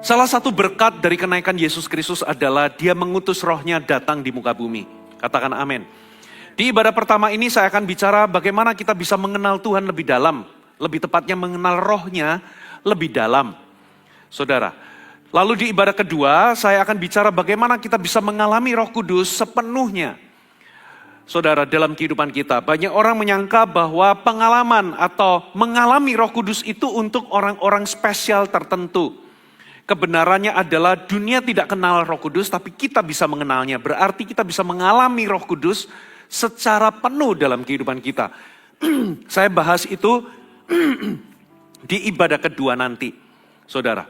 Salah satu berkat dari kenaikan Yesus Kristus adalah Dia mengutus Roh-Nya datang di muka bumi. Katakan amin. Di ibadah pertama ini saya akan bicara bagaimana kita bisa mengenal Tuhan lebih dalam. Lebih tepatnya mengenal Roh-Nya lebih dalam. Saudara, lalu di ibadah kedua saya akan bicara bagaimana kita bisa mengalami Roh Kudus sepenuhnya. Saudara, dalam kehidupan kita, banyak orang menyangka bahwa pengalaman atau mengalami Roh Kudus itu untuk orang-orang spesial tertentu. Kebenarannya adalah dunia tidak kenal Roh Kudus, tapi kita bisa mengenalnya. Berarti kita bisa mengalami Roh Kudus secara penuh dalam kehidupan kita. Saya bahas itu di ibadah kedua nanti, saudara.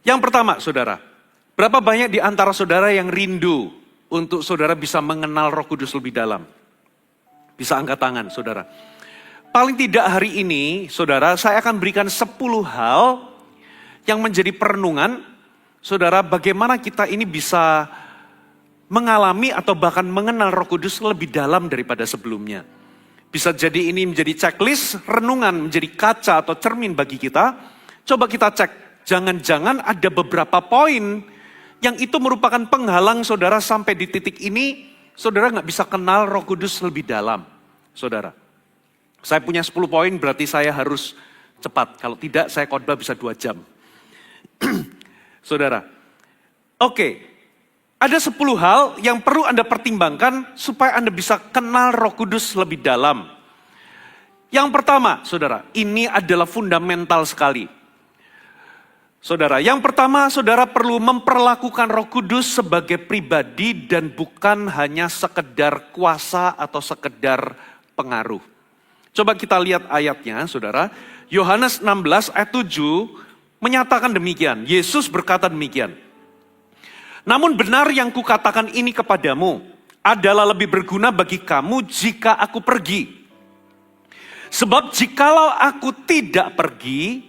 Yang pertama, saudara, berapa banyak di antara saudara yang rindu untuk saudara bisa mengenal Roh Kudus lebih dalam? Bisa angkat tangan, saudara. Paling tidak hari ini, saudara, saya akan berikan 10 hal yang menjadi perenungan, saudara, bagaimana kita ini bisa mengalami atau bahkan mengenal Roh Kudus lebih dalam daripada sebelumnya. Bisa jadi ini menjadi checklist, renungan menjadi kaca atau cermin bagi kita. Coba kita cek, jangan-jangan ada beberapa poin yang itu merupakan penghalang saudara sampai di titik ini, saudara nggak bisa kenal Roh Kudus lebih dalam, saudara. Saya punya 10 poin, berarti saya harus cepat. Kalau tidak, saya khotbah bisa 2 jam. Saudara, oke, ada 10 hal yang perlu Anda pertimbangkan supaya Anda bisa kenal Roh Kudus lebih dalam. Yang pertama, saudara, ini adalah fundamental sekali. Saudara, yang pertama, saudara perlu memperlakukan Roh Kudus sebagai pribadi dan bukan hanya sekedar kuasa atau sekedar pengaruh. Coba kita lihat ayatnya, saudara. Yohanes 16 ayat 7 menyatakan demikian. Yesus berkata demikian. Namun benar yang kukatakan ini kepadamu adalah lebih berguna bagi kamu jika aku pergi. Sebab jikalau aku tidak pergi,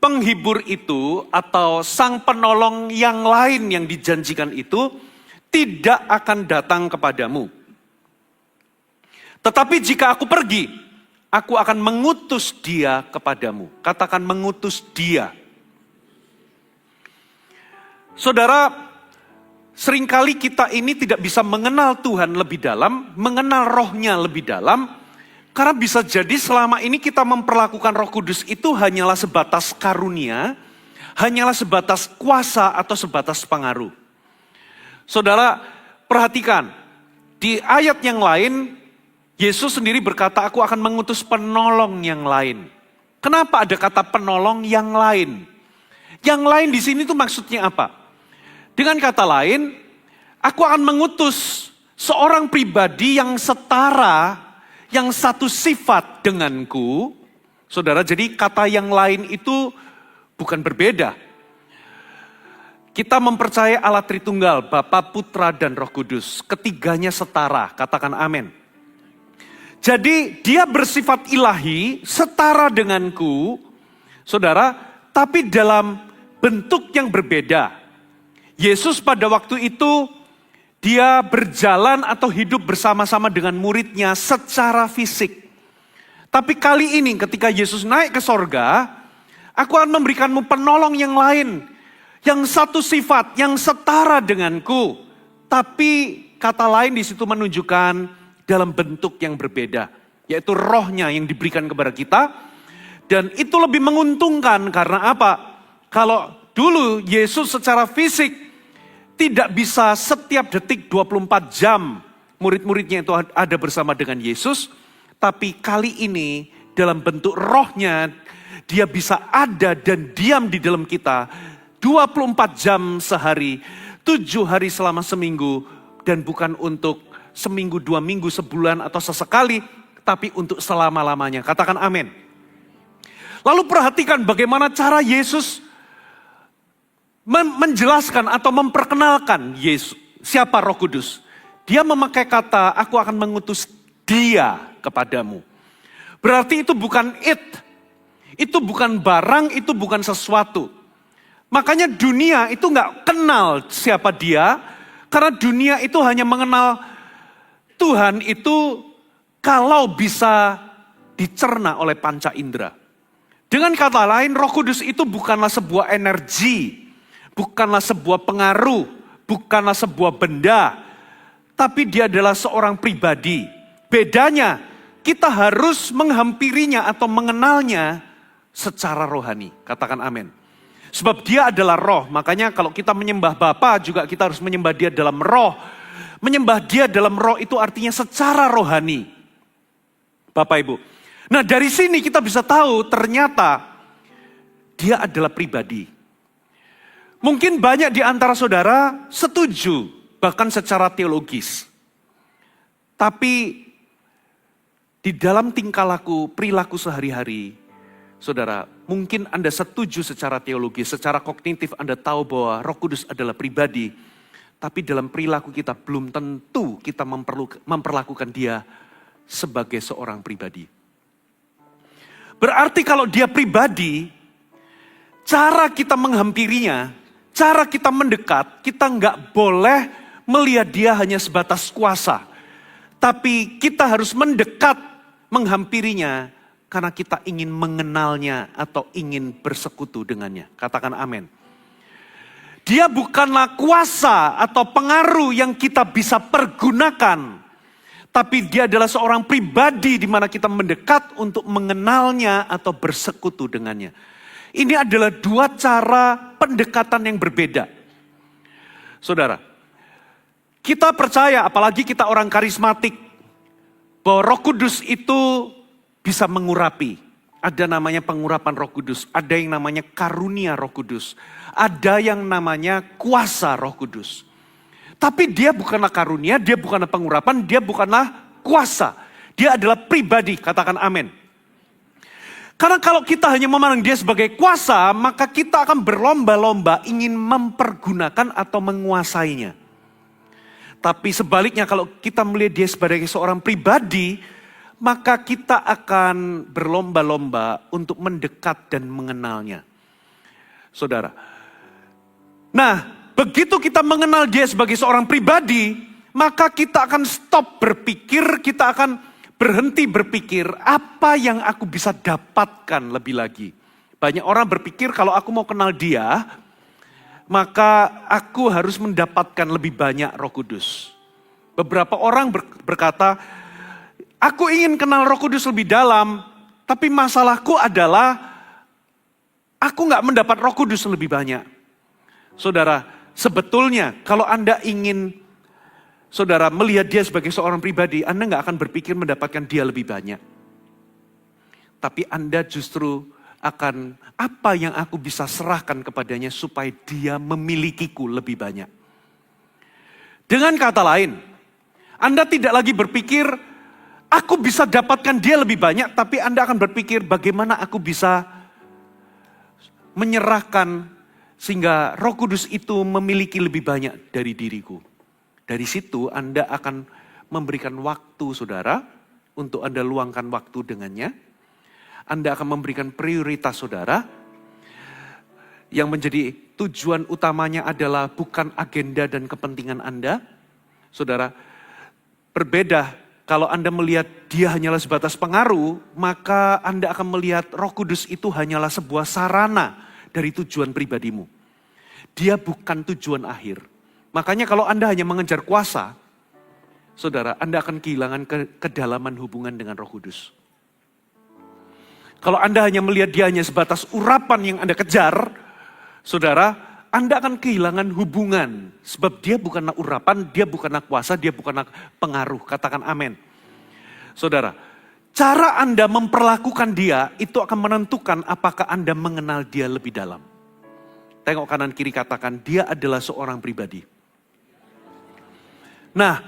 penghibur itu atau sang penolong yang lain yang dijanjikan itu tidak akan datang kepadamu. Tetapi jika aku pergi, aku akan mengutus dia kepadamu. Katakan mengutus dia. Saudara, seringkali kita ini tidak bisa mengenal Tuhan lebih dalam, mengenal Roh-Nya lebih dalam, karena bisa jadi selama ini kita memperlakukan Roh Kudus itu hanyalah sebatas karunia, hanyalah sebatas kuasa atau sebatas pengaruh. Saudara, perhatikan, di ayat yang lain, Yesus sendiri berkata, aku akan mengutus penolong yang lain. Kenapa ada kata penolong yang lain? Yang lain di sini tuh maksudnya apa? Dengan kata lain, aku akan mengutus seorang pribadi yang setara, yang satu sifat denganku. Saudara, jadi kata yang lain itu bukan berbeda. Kita mempercayai Allah Tritunggal, Bapa, Putra, dan Roh Kudus. Ketiganya setara, katakan amin. Jadi dia bersifat ilahi, setara denganku, saudara, tapi dalam bentuk yang berbeda. Yesus pada waktu itu, dia berjalan atau hidup bersama-sama dengan muridnya secara fisik. Tapi kali ini ketika Yesus naik ke sorga, aku akan memberikanmu penolong yang lain. Yang satu sifat, yang setara denganku. Tapi kata lain di situ menunjukkan dalam bentuk yang berbeda. Yaitu Roh-Nya yang diberikan kepada kita. Dan itu lebih menguntungkan karena apa? Kalau dulu Yesus secara fisik tidak bisa setiap detik 24 jam murid-muridnya itu ada bersama dengan Yesus. Tapi kali ini dalam bentuk Roh-Nya dia bisa ada dan diam di dalam kita 24 jam sehari, 7 hari selama seminggu. Dan bukan untuk seminggu, 2 minggu, sebulan atau sesekali, tapi untuk selama-lamanya. Katakan amin. Lalu perhatikan bagaimana cara Yesus menjelaskan atau memperkenalkan Yesus, siapa Roh Kudus. Dia memakai kata, aku akan mengutus dia kepadamu. Berarti itu bukan itu bukan barang, itu bukan sesuatu. Makanya dunia itu gak kenal siapa dia, karena dunia itu hanya mengenal Tuhan itu kalau bisa dicerna oleh panca indera. Dengan kata lain, Roh Kudus itu bukanlah sebuah energi, bukanlah sebuah pengaruh, bukanlah sebuah benda, tapi dia adalah seorang pribadi. Bedanya, kita harus menghampirinya atau mengenalnya secara rohani. Katakan amin. Sebab dia adalah roh, makanya kalau kita menyembah Bapa juga kita harus menyembah dia dalam roh. Menyembah dia dalam roh itu artinya secara rohani. Bapak Ibu. Nah dari sini kita bisa tahu ternyata dia adalah pribadi. Mungkin banyak di antara saudara setuju, bahkan secara teologis. Tapi di dalam tingkah laku, perilaku sehari-hari, saudara, mungkin Anda setuju secara teologis, secara kognitif Anda tahu bahwa Roh Kudus adalah pribadi. Tapi dalam perilaku kita belum tentu kita memperlakukan dia sebagai seorang pribadi. Berarti kalau dia pribadi, cara kita menghampirinya, cara kita mendekat, kita nggak boleh melihat dia hanya sebatas kuasa. Tapi kita harus mendekat, menghampirinya, karena kita ingin mengenalnya atau ingin bersekutu dengannya. Katakan amin. Dia bukanlah kuasa atau pengaruh yang kita bisa pergunakan. Tapi dia adalah seorang pribadi di mana kita mendekat untuk mengenalnya atau bersekutu dengannya. Ini adalah dua cara pendekatan yang berbeda. Saudara, kita percaya, apalagi kita orang karismatik, bahwa Roh Kudus itu bisa mengurapi. Ada namanya pengurapan Roh Kudus, ada yang namanya karunia Roh Kudus, ada yang namanya kuasa Roh Kudus. Tapi dia bukanlah karunia, dia bukanlah pengurapan, dia bukanlah kuasa. Dia adalah pribadi, katakan amin. Karena kalau kita hanya memandang dia sebagai kuasa, maka kita akan berlomba-lomba ingin mempergunakan atau menguasainya. Tapi sebaliknya kalau kita melihat dia sebagai seorang pribadi, maka kita akan berlomba-lomba untuk mendekat dan mengenalnya. Saudara. Nah, begitu kita mengenal dia sebagai seorang pribadi, maka kita akan stop berpikir, kita akan berhenti berpikir apa yang aku bisa dapatkan lebih lagi. Banyak orang berpikir kalau aku mau kenal dia, maka aku harus mendapatkan lebih banyak Roh Kudus. Beberapa orang berkata, aku ingin kenal Roh Kudus lebih dalam, tapi masalahku adalah aku gak mendapat Roh Kudus lebih banyak. Saudara, sebetulnya kalau Anda ingin saudara melihat dia sebagai seorang pribadi, Anda gak akan berpikir mendapatkan dia lebih banyak. Tapi Anda justru akan, apa yang aku bisa serahkan kepadanya supaya dia memilikiku lebih banyak. Dengan kata lain, Anda tidak lagi berpikir, aku bisa dapatkan dia lebih banyak, tapi Anda akan berpikir bagaimana aku bisa menyerahkan sehingga Roh Kudus itu memiliki lebih banyak dari diriku. Dari situ Anda akan memberikan waktu saudara, untuk Anda luangkan waktu dengannya. Anda akan memberikan prioritas saudara, yang menjadi tujuan utamanya adalah bukan agenda dan kepentingan Anda. Saudara, berbeda kalau Anda melihat dia hanyalah sebatas pengaruh, maka Anda akan melihat Roh Kudus itu hanyalah sebuah sarana dari tujuan pribadimu. Dia bukan tujuan akhir. Makanya kalau Anda hanya mengejar kuasa, saudara, Anda akan kehilangan kedalaman hubungan dengan Roh Kudus. Kalau Anda hanya melihat dia hanya sebatas urapan yang Anda kejar, saudara, Anda akan kehilangan hubungan. Sebab dia bukanlah urapan, dia bukanlah kuasa, dia bukanlah pengaruh. Katakan amin. Saudara, cara Anda memperlakukan dia itu akan menentukan apakah Anda mengenal dia lebih dalam. Tengok kanan kiri, katakan dia adalah seorang pribadi. Nah,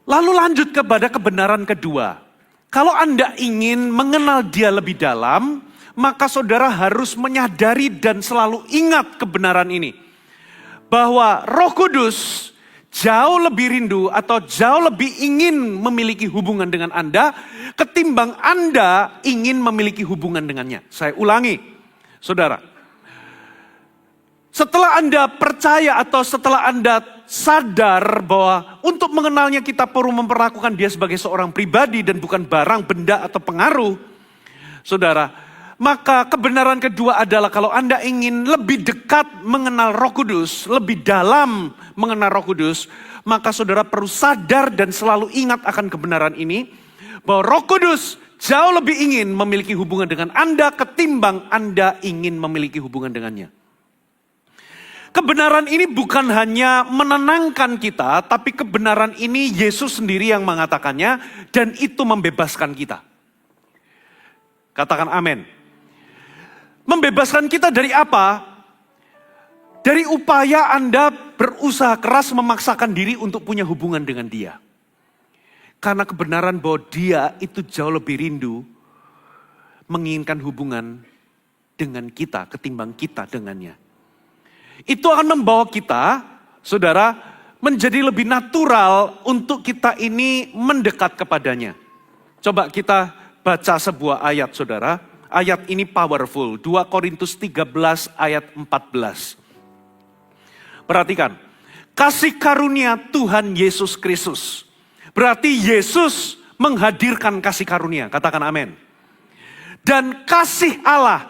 lalu lanjut kepada kebenaran kedua. Kalau Anda ingin mengenal dia lebih dalam, maka saudara harus menyadari dan selalu ingat kebenaran ini. Bahwa Roh Kudus jauh lebih rindu atau jauh lebih ingin memiliki hubungan dengan Anda ketimbang Anda ingin memiliki hubungan dengannya. Saya ulangi, saudara. Setelah Anda percaya atau setelah Anda sadar bahwa untuk mengenalnya kita perlu memperlakukan dia sebagai seorang pribadi dan bukan barang, benda atau pengaruh. Saudara, Maka kebenaran kedua adalah kalau Anda ingin lebih dekat mengenal Roh Kudus, lebih dalam mengenal Roh Kudus, maka saudara perlu sadar dan selalu ingat akan kebenaran ini, bahwa Roh Kudus jauh lebih ingin memiliki hubungan dengan Anda ketimbang Anda ingin memiliki hubungan dengannya. Kebenaran ini bukan hanya menenangkan kita, tapi kebenaran ini Yesus sendiri yang mengatakannya dan itu membebaskan kita. Katakan amin. Membebaskan kita dari apa? Dari upaya Anda berusaha keras memaksakan diri untuk punya hubungan dengan Dia. Karena kebenaran bahwa Dia itu jauh lebih rindu menginginkan hubungan dengan kita ketimbang kita dengannya. Itu akan membawa kita, saudara, menjadi lebih natural untuk kita ini mendekat kepadanya. Coba kita baca sebuah ayat, saudara. Ayat ini powerful, 2 Korintus 13 ayat 14. Perhatikan, kasih karunia Tuhan Yesus Kristus. Berarti Yesus menghadirkan kasih karunia, katakan amin. Dan kasih Allah,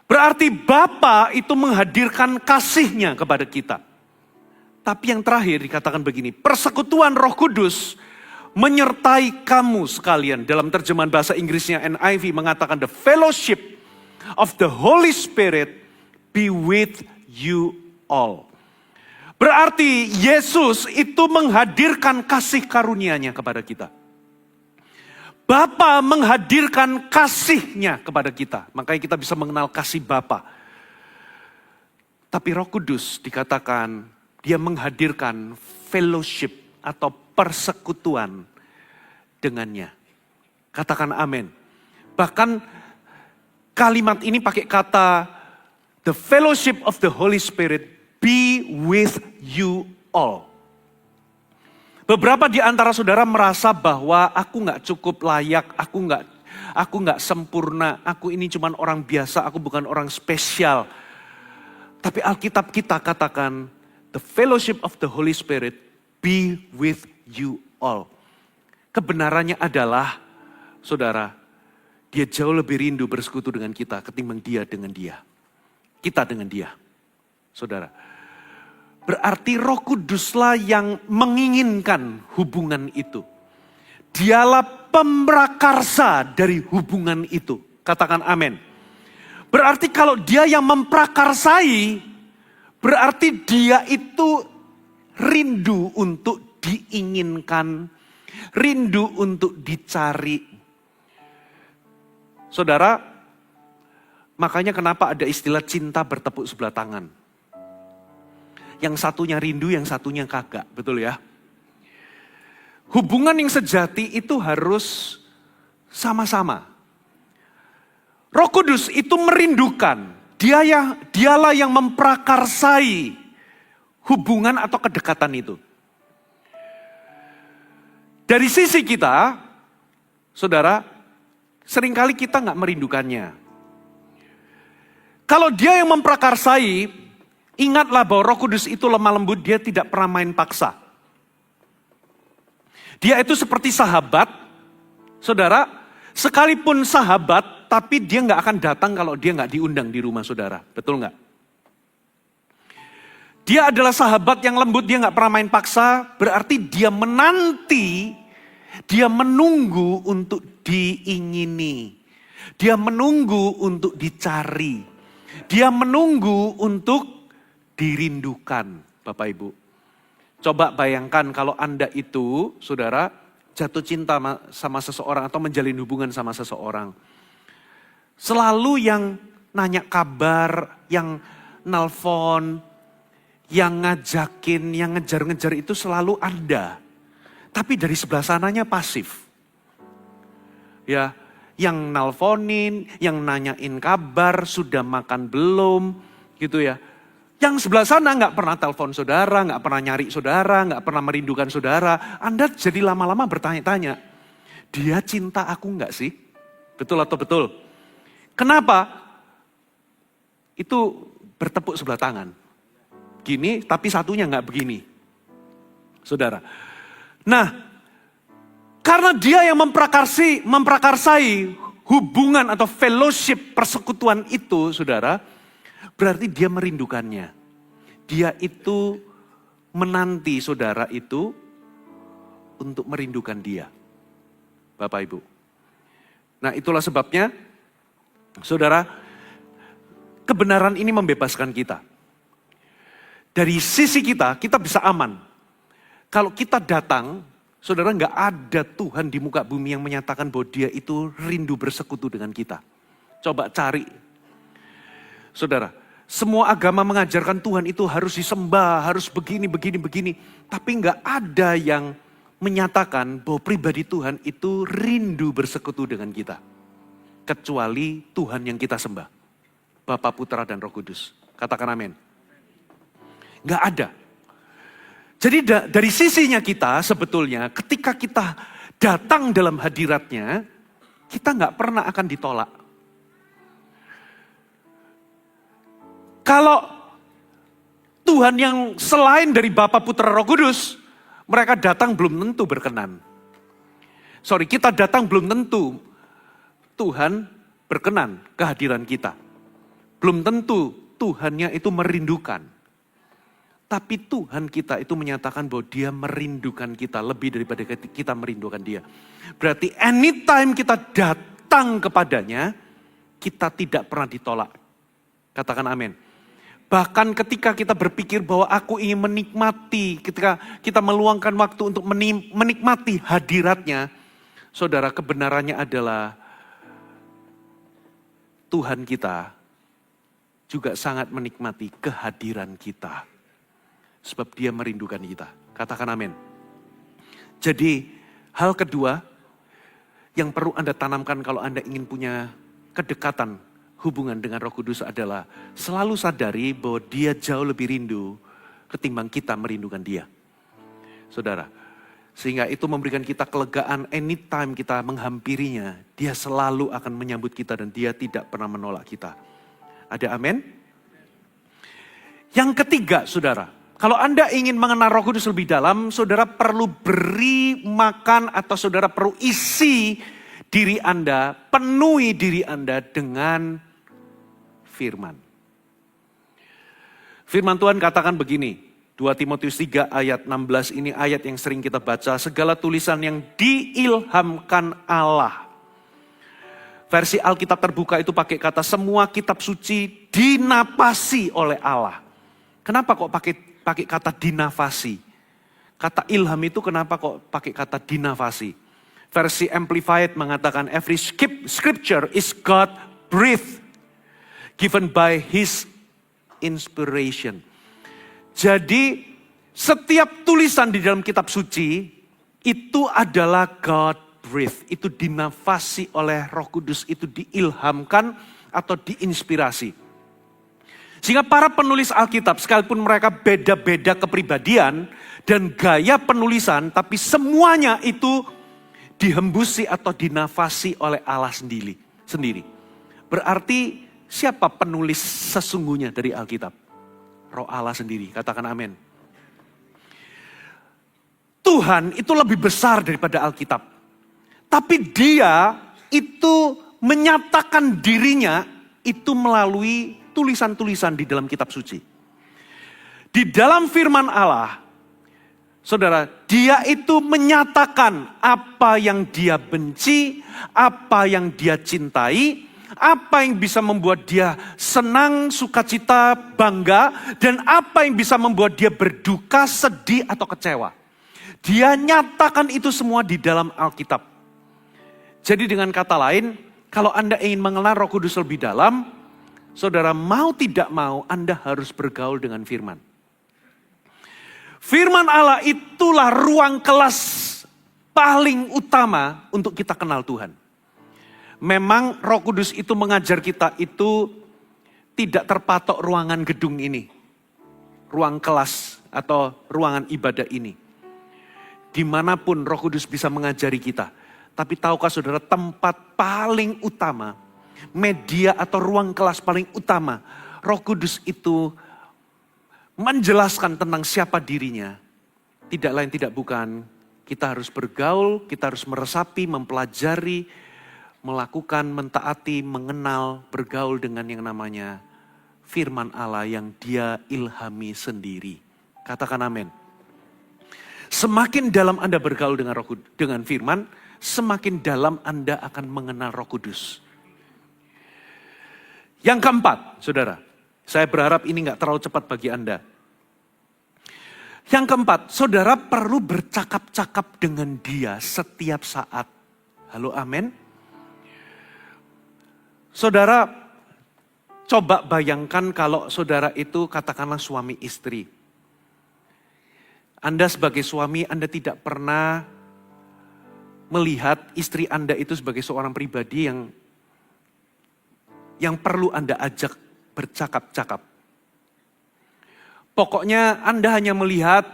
berarti Bapa itu menghadirkan kasihnya kepada kita. Tapi yang terakhir dikatakan begini, persekutuan Roh Kudus menyertai kamu sekalian. Dalam terjemahan bahasa Inggrisnya NIV mengatakan the fellowship of the Holy Spirit be with you all. Berarti Yesus itu menghadirkan kasih karunia-Nya kepada kita. Bapa menghadirkan kasih-Nya kepada kita. Makanya kita bisa mengenal kasih Bapa. Tapi Roh Kudus dikatakan Dia menghadirkan fellowship atau persekutuan dengannya. Katakan amin. Bahkan kalimat ini pakai kata the fellowship of the Holy Spirit be with you all. Beberapa di antara saudara merasa bahwa aku gak cukup layak, aku gak sempurna, aku ini cuma orang biasa, aku bukan orang spesial. Tapi Alkitab kita katakan the fellowship of the Holy Spirit be with you all. Kebenarannya adalah, saudara, Dia jauh lebih rindu bersekutu dengan kita ketimbang dia dengan dia. Kita dengan dia, saudara. Berarti Roh Kuduslah yang menginginkan hubungan itu. Dialah pemrakarsa dari hubungan itu. Katakan amin. Berarti kalau Dia yang memprakarsai, berarti Dia itu rindu untuk diinginkan, rindu untuk dicari. Saudara, makanya kenapa ada istilah cinta bertepuk sebelah tangan. Yang satunya rindu, yang satunya kagak, betul ya? Hubungan yang sejati itu harus sama-sama. Roh Kudus itu merindukan, dialah yang memprakarsai hubungan atau kedekatan itu. Dari sisi kita, saudara, seringkali kita nggak merindukannya. Kalau Dia yang memprakarsai, ingatlah bahwa Roh Kudus itu lemah lembut, Dia tidak pernah main paksa. Dia itu seperti sahabat, saudara, sekalipun sahabat, tapi Dia nggak akan datang kalau Dia nggak diundang di rumah saudara, betul nggak? Dia adalah sahabat yang lembut, Dia nggak pernah main paksa, berarti Dia menanti, Dia menunggu untuk diingini. Dia menunggu untuk dicari. Dia menunggu untuk dirindukan, Bapak Ibu. Coba bayangkan kalau Anda itu, saudara, jatuh cinta sama seseorang atau menjalin hubungan sama seseorang. Selalu yang nanya kabar, yang nelpon, yang ngajakin, yang ngejar-ngejar itu selalu Anda. Tapi dari sebelah sananya pasif. Ya, yang nelponin, yang nanyain kabar, sudah makan belum, gitu ya. Yang sebelah sana nggak pernah telepon saudara, nggak pernah nyari saudara, nggak pernah merindukan saudara. Anda jadi lama-lama bertanya-tanya, dia cinta aku nggak sih? Betul atau betul? Kenapa? Itu bertepuk sebelah tangan. Gini, tapi satunya nggak begini. Saudara. Nah, karena Dia yang memprakarsai hubungan atau fellowship persekutuan itu, saudara, berarti dia merindukannya. Dia itu menanti saudara itu untuk merindukan dia. Bapak Ibu. Nah, itulah sebabnya, saudara, kebenaran ini membebaskan kita. Dari sisi kita bisa aman. Kalau kita datang, saudara, nggak ada Tuhan di muka bumi yang menyatakan bahwa dia itu rindu bersekutu dengan kita. Coba cari. Saudara, semua agama mengajarkan Tuhan itu harus disembah, harus begini. Tapi nggak ada yang menyatakan bahwa pribadi Tuhan itu rindu bersekutu dengan kita. Kecuali Tuhan yang kita sembah. Bapa, Putra, dan Roh Kudus. Katakan amin. Nggak ada. Jadi dari sisinya kita sebetulnya ketika kita datang dalam hadiratnya, kita nggak pernah akan ditolak. Kalau Tuhan yang selain dari Bapa, Putra, Roh Kudus, mereka datang belum tentu berkenan. Kita datang belum tentu Tuhan berkenan kehadiran kita. Belum tentu Tuhannya itu merindukan. Tapi Tuhan kita itu menyatakan bahwa dia merindukan kita lebih daripada kita merindukan dia. Berarti anytime kita datang kepadanya, kita tidak pernah ditolak. Katakan amin. Bahkan ketika kita berpikir bahwa aku ingin menikmati, ketika kita meluangkan waktu untuk menikmati hadiratnya, saudara, kebenarannya adalah Tuhan kita juga sangat menikmati kehadiran kita. Sebab dia merindukan kita. Katakan amin. Jadi hal kedua yang perlu Anda tanamkan kalau Anda ingin punya kedekatan hubungan dengan Roh Kudus adalah selalu sadari bahwa dia jauh lebih rindu ketimbang kita merindukan dia. Saudara, sehingga itu memberikan kita kelegaan anytime kita menghampirinya, dia selalu akan menyambut kita dan dia tidak pernah menolak kita. Ada amin? Yang ketiga, saudara, kalau Anda ingin mengenal Roh Kudus lebih dalam, saudara perlu beri makan atau saudara perlu isi diri Anda, penuhi diri Anda dengan firman. Firman Tuhan katakan begini, 2 Timotius 3 ayat 16 ini ayat yang sering kita baca, segala tulisan yang diilhamkan Allah. Versi Alkitab terbuka itu pakai kata semua kitab suci dinafasi oleh Allah. Kenapa kok pakai kata dinafasi? Kata ilham itu kenapa kok pakai kata dinafasi? Versi Amplified mengatakan every scripture is God breathed, given by his inspiration. Jadi setiap tulisan di dalam kitab suci itu adalah God breathed. Itu dinafasi oleh Roh Kudus, itu diilhamkan atau diinspirasi. Sehingga para penulis Alkitab sekalipun mereka beda-beda kepribadian dan gaya penulisan, tapi semuanya itu dihembusi atau dinafasi oleh Allah sendiri. Berarti siapa penulis sesungguhnya dari Alkitab? Roh Allah sendiri, katakan amin. Tuhan itu lebih besar daripada Alkitab. Tapi dia itu menyatakan dirinya itu melalui tulisan-tulisan di dalam kitab suci. Di dalam firman Allah, saudara, dia itu menyatakan apa yang dia benci, apa yang dia cintai, apa yang bisa membuat dia senang, sukacita, bangga, dan apa yang bisa membuat dia berduka, sedih, atau kecewa. Dia nyatakan itu semua di dalam Alkitab. Jadi dengan kata lain, kalau Anda ingin mengenal Roh Kudus lebih dalam, saudara mau tidak mau Anda harus bergaul dengan firman. Firman Allah itulah ruang kelas paling utama untuk kita kenal Tuhan. Memang Roh Kudus itu mengajar kita itu tidak terpatok ruangan gedung ini. Ruang kelas atau ruangan ibadah ini. Dimanapun Roh Kudus bisa mengajari kita. Tapi tahukah saudara tempat paling utama, media atau ruang kelas paling utama, Roh Kudus itu menjelaskan tentang siapa dirinya. Tidak lain tidak bukan, kita harus bergaul, kita harus meresapi, mempelajari melakukan, mentaati, mengenal, bergaul dengan yang namanya firman Allah yang dia ilhami sendiri. Katakan amin. Semakin dalam Anda bergaul dengan firman, semakin dalam Anda akan mengenal Roh Kudus. Yang keempat, saudara, saya berharap ini gak terlalu cepat bagi Anda. Yang keempat, saudara perlu bercakap-cakap dengan dia setiap saat. Halo, amin. Saudara, coba bayangkan kalau saudara itu katakanlah suami istri. Anda sebagai suami, Anda tidak pernah melihat istri Anda itu sebagai seorang pribadi yang perlu Anda ajak bercakap-cakap. Pokoknya Anda hanya melihat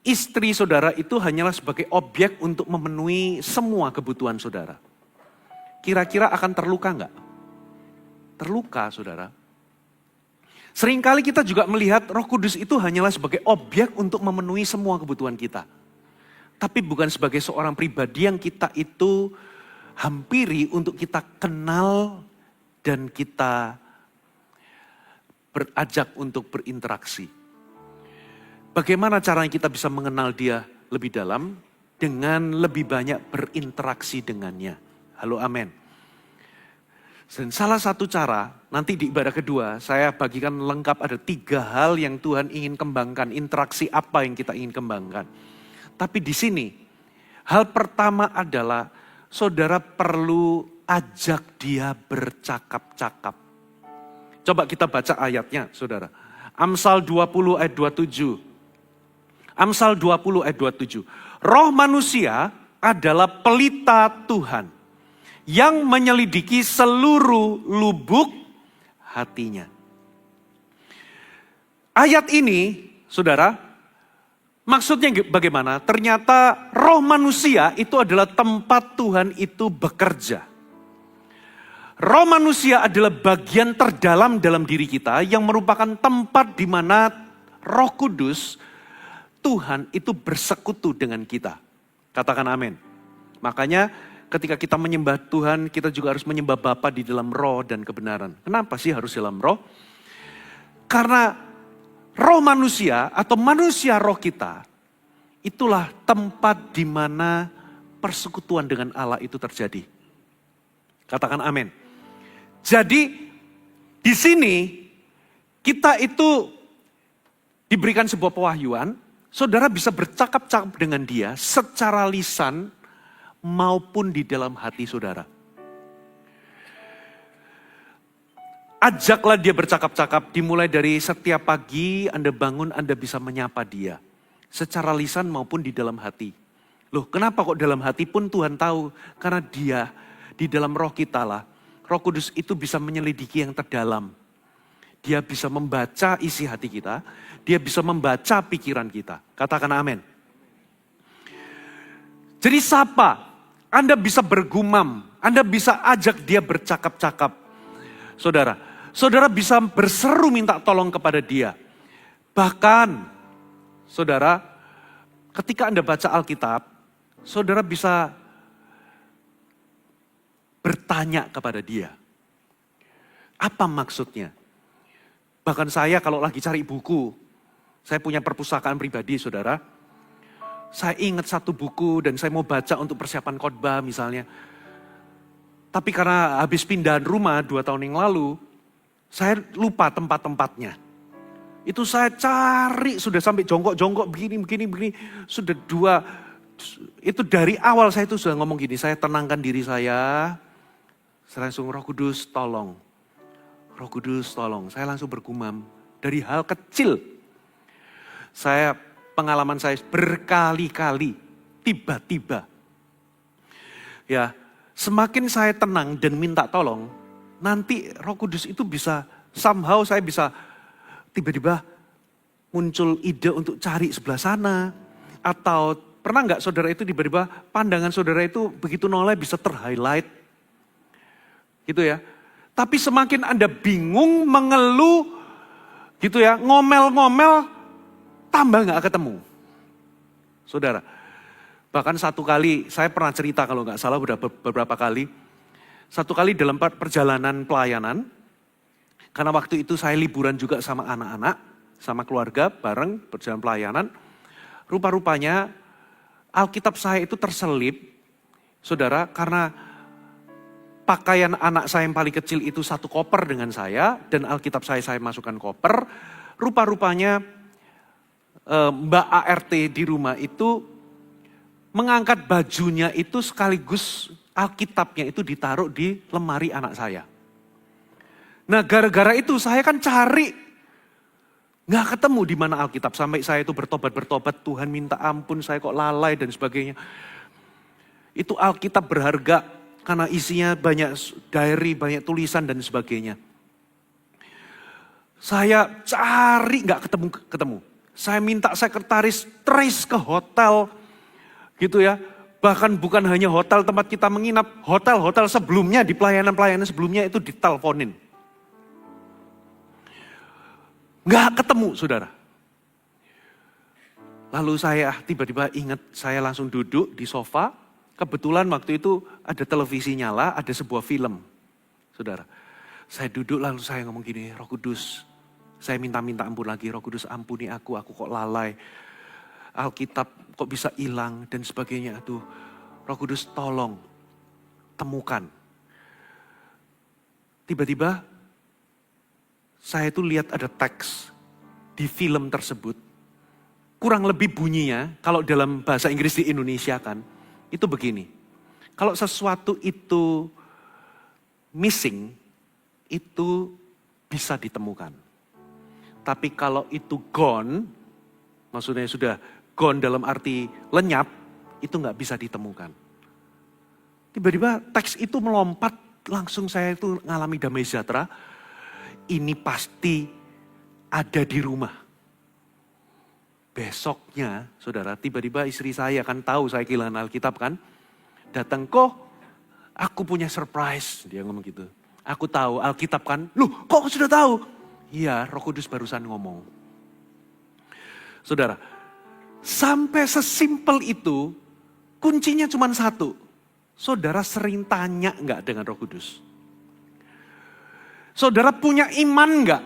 istri saudara itu hanyalah sebagai objek untuk memenuhi semua kebutuhan saudara. Kira-kira akan terluka enggak? Terluka, saudara. Seringkali kita juga melihat Roh Kudus itu hanyalah sebagai objek untuk memenuhi semua kebutuhan kita. Tapi bukan sebagai seorang pribadi yang kita itu hampiri untuk kita kenal dan kita berajak untuk berinteraksi. Bagaimana caranya kita bisa mengenal dia lebih dalam? Dengan lebih banyak berinteraksi dengannya. Halo, amin. Dan salah satu cara, nanti di ibadah kedua, saya bagikan lengkap ada 3 hal yang Tuhan ingin kembangkan. Interaksi apa yang kita ingin kembangkan. Tapi di sini, hal pertama adalah saudara perlu ajak dia bercakap-cakap. Coba kita baca ayatnya, saudara. Amsal 20 ayat 27. Amsal 20 ayat 27. Roh manusia adalah pelita Tuhan yang menyelidiki seluruh lubuk hatinya. Ayat ini, saudara, maksudnya bagaimana? Ternyata roh manusia itu adalah tempat Tuhan itu bekerja. Roh manusia adalah bagian terdalam dalam diri kita yang merupakan tempat di mana Roh Kudus, Tuhan itu bersekutu dengan kita. Katakan amin. Makanya ketika kita menyembah Tuhan, kita juga harus menyembah Bapa di dalam roh dan kebenaran. Kenapa sih harus dalam roh? Karena roh manusia atau manusia roh kita, itulah tempat di mana persekutuan dengan Allah itu terjadi. Katakan amin. Jadi di sini kita itu diberikan sebuah pewahyuan, saudara bisa bercakap-cakap dengan dia secara lisan, maupun di dalam hati saudara. Ajaklah dia bercakap-cakap, dimulai dari setiap pagi Anda bangun, Anda bisa menyapa dia. Secara lisan maupun di dalam hati. Loh, kenapa kok dalam hati pun Tuhan tahu? Karena dia di dalam roh kita lah. Roh Kudus itu bisa menyelidiki yang terdalam. Dia bisa membaca isi hati kita. Dia bisa membaca pikiran kita. Katakan amin. Jadi sapa? Anda bisa bergumam, Anda bisa ajak dia bercakap-cakap. Saudara bisa berseru minta tolong kepada dia. Bahkan, saudara, ketika Anda baca Alkitab, saudara bisa bertanya kepada dia. Apa maksudnya? Bahkan saya kalau lagi cari buku, saya punya perpustakaan pribadi, saudara. Saya ingat satu buku dan saya mau baca untuk persiapan khotbah misalnya. Tapi karena habis pindahan rumah 2 tahun yang lalu, saya lupa tempat-tempatnya. Itu saya cari, sudah sampai jongkok-jongkok begini. Sudah 2, itu dari awal saya itu sudah ngomong gini, saya tenangkan diri saya. Saya langsung, Roh Kudus tolong. Roh Kudus tolong. Saya langsung bergumam dari hal kecil. Pengalaman saya berkali-kali, tiba-tiba. Ya, semakin saya tenang dan minta tolong, nanti Roh Kudus itu bisa, somehow saya bisa tiba-tiba muncul ide untuk cari sebelah sana. Atau pernah nggak saudara itu tiba-tiba pandangan saudara itu begitu noleh bisa terhighlight. Gitu ya. Tapi semakin Anda bingung, mengeluh, gitu ya, ngomel-ngomel, tambah gak ketemu. Saudara, bahkan satu kali, saya pernah cerita kalau gak salah udah beberapa kali. Satu kali dalam perjalanan pelayanan, karena waktu itu saya liburan juga sama anak-anak, sama keluarga bareng perjalanan pelayanan. Rupa-rupanya Alkitab saya itu terselip, saudara, karena pakaian anak saya yang paling kecil itu satu koper dengan saya, dan Alkitab saya masukkan koper. Rupa-rupanya Mbak ART di rumah itu mengangkat bajunya itu sekaligus Alkitabnya itu ditaruh di lemari anak saya. Nah, gara-gara itu saya kan cari, nggak ketemu di mana Alkitab. Sampai saya itu bertobat, Tuhan minta ampun, saya kok lalai dan sebagainya. Itu Alkitab berharga karena isinya banyak diary, banyak tulisan dan sebagainya. Saya cari nggak ketemu. Saya minta sekretaris trace ke hotel, gitu ya. Bahkan bukan hanya hotel tempat kita menginap, hotel-hotel sebelumnya di pelayanan-pelayanan sebelumnya itu diteleponin. Nggak ketemu, saudara. Lalu saya tiba-tiba ingat, saya langsung duduk di sofa. Kebetulan waktu itu ada televisi nyala, ada sebuah film, saudara. Saya duduk lalu saya ngomong gini, Roh Kudus, saya minta ampun lagi, Roh Kudus ampuni aku kok lalai. Alkitab kok bisa hilang dan sebagainya. Aduh, Roh Kudus tolong temukan. Tiba-tiba saya itu lihat ada teks di film tersebut. Kurang lebih bunyinya, kalau dalam bahasa Inggris di Indonesia kan, itu begini. Kalau sesuatu itu missing, itu bisa ditemukan. Tapi kalau itu gone, maksudnya sudah gone dalam arti lenyap, itu nggak bisa ditemukan. Tiba-tiba teks itu melompat, langsung saya itu ngalami damai sejahtera. Ini pasti ada di rumah. Besoknya, saudara, tiba-tiba istri saya kan tahu saya kehilangan Alkitab kan. Datang, kok aku punya surprise, dia ngomong gitu. Aku tahu Alkitab kan, loh kok sudah tahu? Iya, Roh Kudus barusan ngomong. Saudara, sampai sesimpel itu, kuncinya cuma satu. Saudara sering tanya enggak dengan Roh Kudus? Saudara punya iman enggak?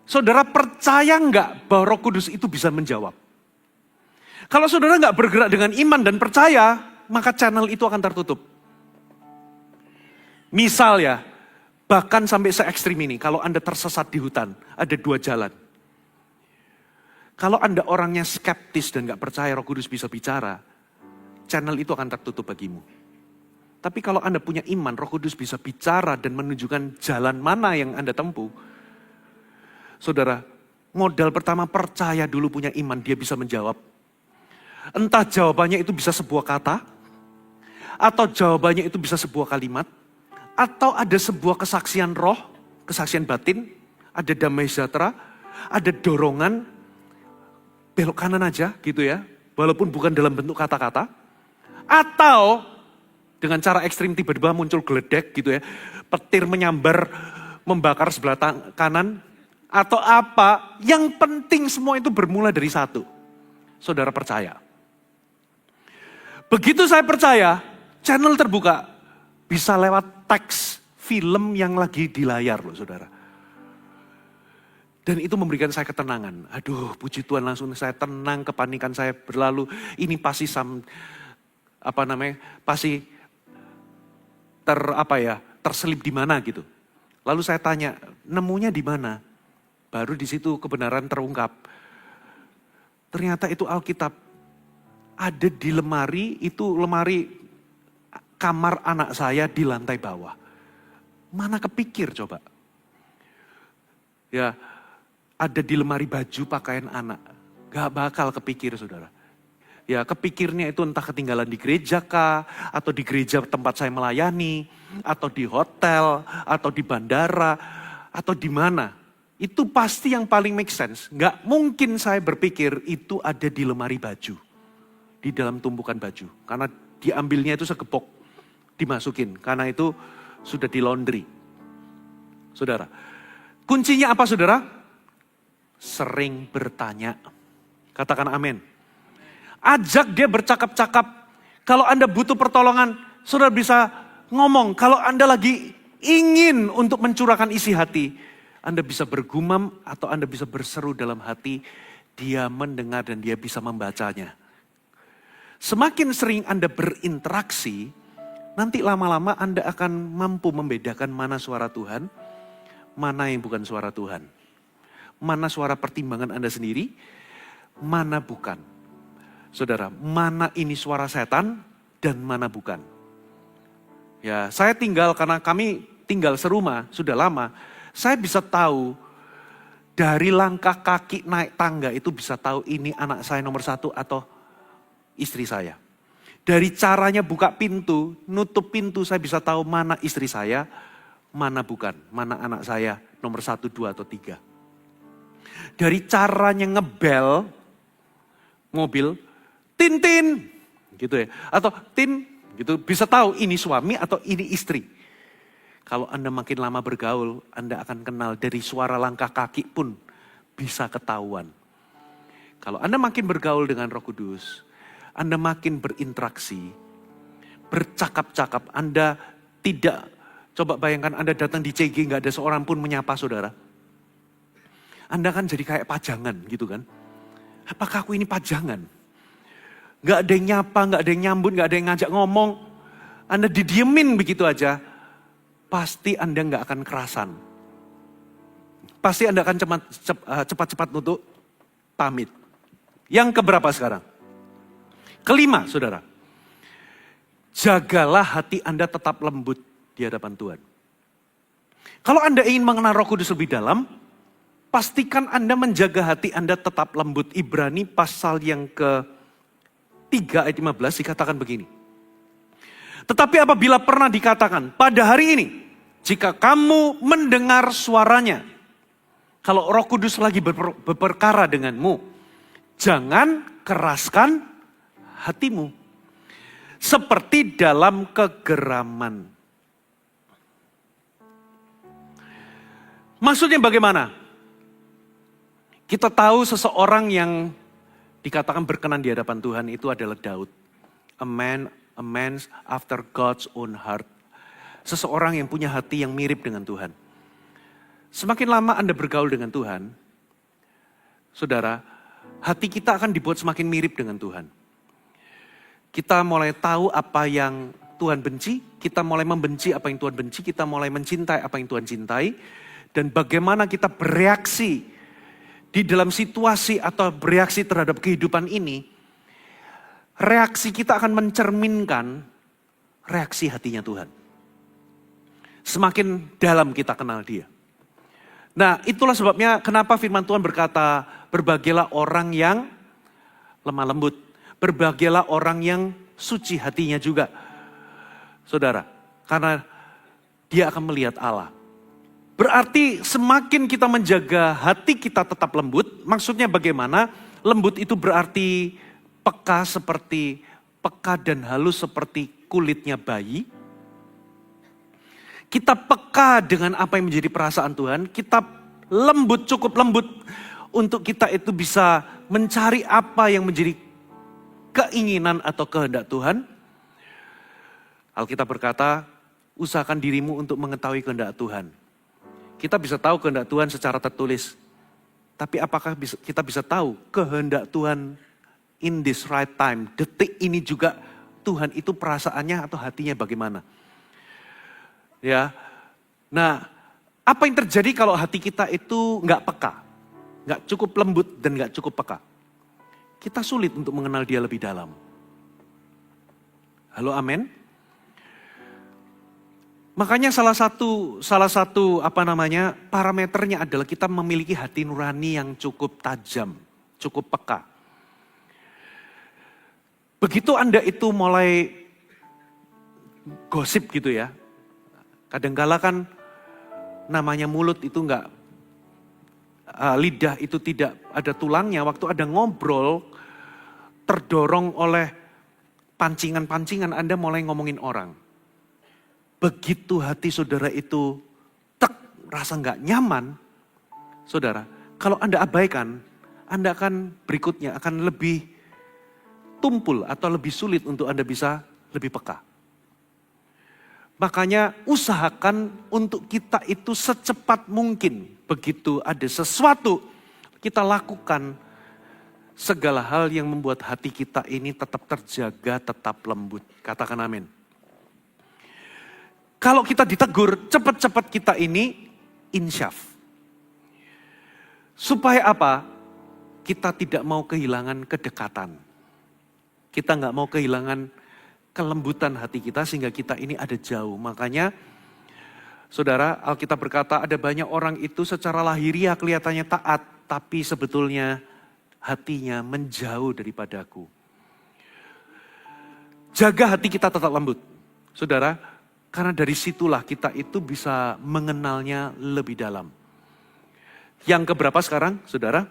Saudara percaya enggak bahwa Roh Kudus itu bisa menjawab? Kalau saudara enggak bergerak dengan iman dan percaya, maka channel itu akan tertutup. Misal ya, bahkan sampai se-ekstrim ini, kalau Anda tersesat di hutan, ada dua jalan. Kalau Anda orangnya skeptis dan gak percaya Roh Kudus bisa bicara, channel itu akan tertutup bagimu. Tapi kalau Anda punya iman, Roh Kudus bisa bicara dan menunjukkan jalan mana yang Anda tempuh. Saudara, modal pertama percaya dulu punya iman, dia bisa menjawab. Entah jawabannya itu bisa sebuah kata, atau jawabannya itu bisa sebuah kalimat, atau ada sebuah kesaksian roh, kesaksian batin, ada damai sejahtera, ada dorongan, belok kanan aja gitu ya, walaupun bukan dalam bentuk kata-kata. Atau dengan cara ekstrim tiba-tiba muncul geledek gitu ya, petir menyambar, membakar sebelah kanan, atau apa, yang penting semua itu bermula dari satu. Saudara percaya. Begitu saya percaya, channel terbuka, bisa lewat teks film yang lagi di layar loh saudara. Dan itu memberikan saya ketenangan. Aduh, puji Tuhan, langsung saya tenang, kepanikan saya berlalu. Ini pasti pasti terselip di mana gitu. Lalu saya tanya, nemunya di mana? Baru di situ kebenaran terungkap. Ternyata itu Alkitab. Ada di lemari, itu lemari kamar anak saya di lantai bawah. Mana kepikir coba? Ya, ada di lemari baju pakaian anak. Gak bakal kepikir saudara. Ya kepikirnya itu entah ketinggalan di gereja kah, atau di gereja tempat saya melayani, atau di hotel, atau di bandara, atau di mana. Itu pasti yang paling make sense. Gak mungkin saya berpikir itu ada di lemari baju. Di dalam tumpukan baju. Karena diambilnya itu segepok, dimasukin. Karena itu sudah di laundry. Saudara, kuncinya apa saudara? Sering bertanya. Katakan amin. Ajak dia bercakap-cakap. Kalau Anda butuh pertolongan, saudara bisa ngomong, kalau Anda lagi ingin untuk mencurahkan isi hati, Anda bisa bergumam atau Anda bisa berseru dalam hati, Dia mendengar dan Dia bisa membacanya. Semakin sering Anda berinteraksi, nanti lama-lama Anda akan mampu membedakan mana suara Tuhan, mana yang bukan suara Tuhan. Mana suara pertimbangan Anda sendiri, mana bukan. Saudara, mana ini suara setan dan mana bukan. Ya, saya tinggal karena kami tinggal serumah sudah lama. Saya bisa tahu dari langkah kaki naik tangga itu bisa tahu ini anak saya nomor 1 atau istri saya. Dari caranya buka pintu, nutup pintu saya bisa tahu mana istri saya, mana bukan. Mana anak saya nomor 1, 2, atau 3. Dari caranya ngebel mobil, tin-tin gitu ya. Atau tin gitu, bisa tahu ini suami atau ini istri. Kalau Anda makin lama bergaul, Anda akan kenal dari suara langkah kaki pun bisa ketahuan. Kalau Anda makin bergaul dengan Roh Kudus, Anda makin berinteraksi, bercakap-cakap, Anda tidak, coba bayangkan Anda datang di CG nggak ada seorang pun menyapa saudara. Anda kan jadi kayak pajangan gitu kan. Apakah aku ini pajangan? Gak ada yang nyapa, gak ada yang nyambut, gak ada yang ngajak ngomong. Anda didiemin begitu aja. Pasti Anda gak akan kerasan. Pasti Anda akan cepat-cepat nutup pamit. Yang keberapa sekarang? Kelima, saudara. Jagalah hati Anda tetap lembut di hadapan Tuhan. Kalau Anda ingin mengenal Roh Kudus lebih dalam, pastikan Anda menjaga hati Anda tetap lembut. Ibrani pasal yang ke-3 ayat 15 dikatakan begini. Tetapi apabila pernah dikatakan, pada hari ini, jika kamu mendengar suaranya, kalau Roh Kudus lagi berperkara denganmu, jangan keraskan hatimu. Seperti dalam kegeraman. Maksudnya bagaimana? Kita tahu seseorang yang dikatakan berkenan di hadapan Tuhan itu adalah Daud. A man after God's own heart. Seseorang yang punya hati yang mirip dengan Tuhan. Semakin lama Anda bergaul dengan Tuhan, saudara, hati kita akan dibuat semakin mirip dengan Tuhan. Kita mulai tahu apa yang Tuhan benci, kita mulai membenci apa yang Tuhan benci, kita mulai mencintai apa yang Tuhan cintai, dan bagaimana kita bereaksi di dalam situasi atau bereaksi terhadap kehidupan ini, reaksi kita akan mencerminkan reaksi hatinya Tuhan. Semakin dalam kita kenal Dia. Nah, itulah sebabnya kenapa firman Tuhan berkata, berbahagialah orang yang lemah lembut, berbahagialah orang yang suci hatinya juga. Saudara, karena dia akan melihat Allah. Berarti semakin kita menjaga hati kita tetap lembut, maksudnya bagaimana? Lembut itu berarti peka dan halus seperti kulitnya bayi. Kita peka dengan apa yang menjadi perasaan Tuhan, kita lembut, cukup lembut untuk kita itu bisa mencari apa yang menjadi keinginan atau kehendak Tuhan. Alkitab berkata, usahakan dirimu untuk mengetahui kehendak Tuhan. Kita bisa tahu kehendak Tuhan secara tertulis. Tapi apakah kita bisa tahu kehendak Tuhan in this right time, detik ini juga Tuhan itu perasaannya atau hatinya bagaimana? Ya, nah apa yang terjadi kalau hati kita itu nggak peka, nggak cukup lembut dan nggak cukup peka? Kita sulit untuk mengenal Dia lebih dalam. Halo, amin. Makanya salah satu parameternya adalah kita memiliki hati nurani yang cukup tajam, cukup peka. Begitu Anda itu mulai gosip gitu ya. Kadangkala kan namanya mulut itu lidah itu tidak ada tulangnya. Waktu ada ngobrol, terdorong oleh pancingan-pancingan, Anda mulai ngomongin orang. Begitu hati saudara itu rasa nggak nyaman, saudara, kalau Anda abaikan, Anda akan berikutnya akan lebih tumpul atau lebih sulit untuk Anda bisa lebih peka. Makanya usahakan untuk kita itu secepat mungkin. Begitu ada sesuatu, kita lakukan segala hal yang membuat hati kita ini tetap terjaga, tetap lembut. Katakan amin. Kalau kita ditegur, cepat-cepat kita ini insyaf. Supaya apa? Kita tidak mau kehilangan kedekatan. Kita nggak mau kehilangan kelembutan hati kita sehingga kita ini ada jauh. Makanya saudara, Alkitab berkata ada banyak orang itu secara lahiriah kelihatannya taat, tapi sebetulnya hatinya menjauh daripadaku. Jaga hati kita tetap lembut. Saudara, karena dari situlah kita itu bisa mengenalnya lebih dalam. Yang keberapa sekarang, saudara?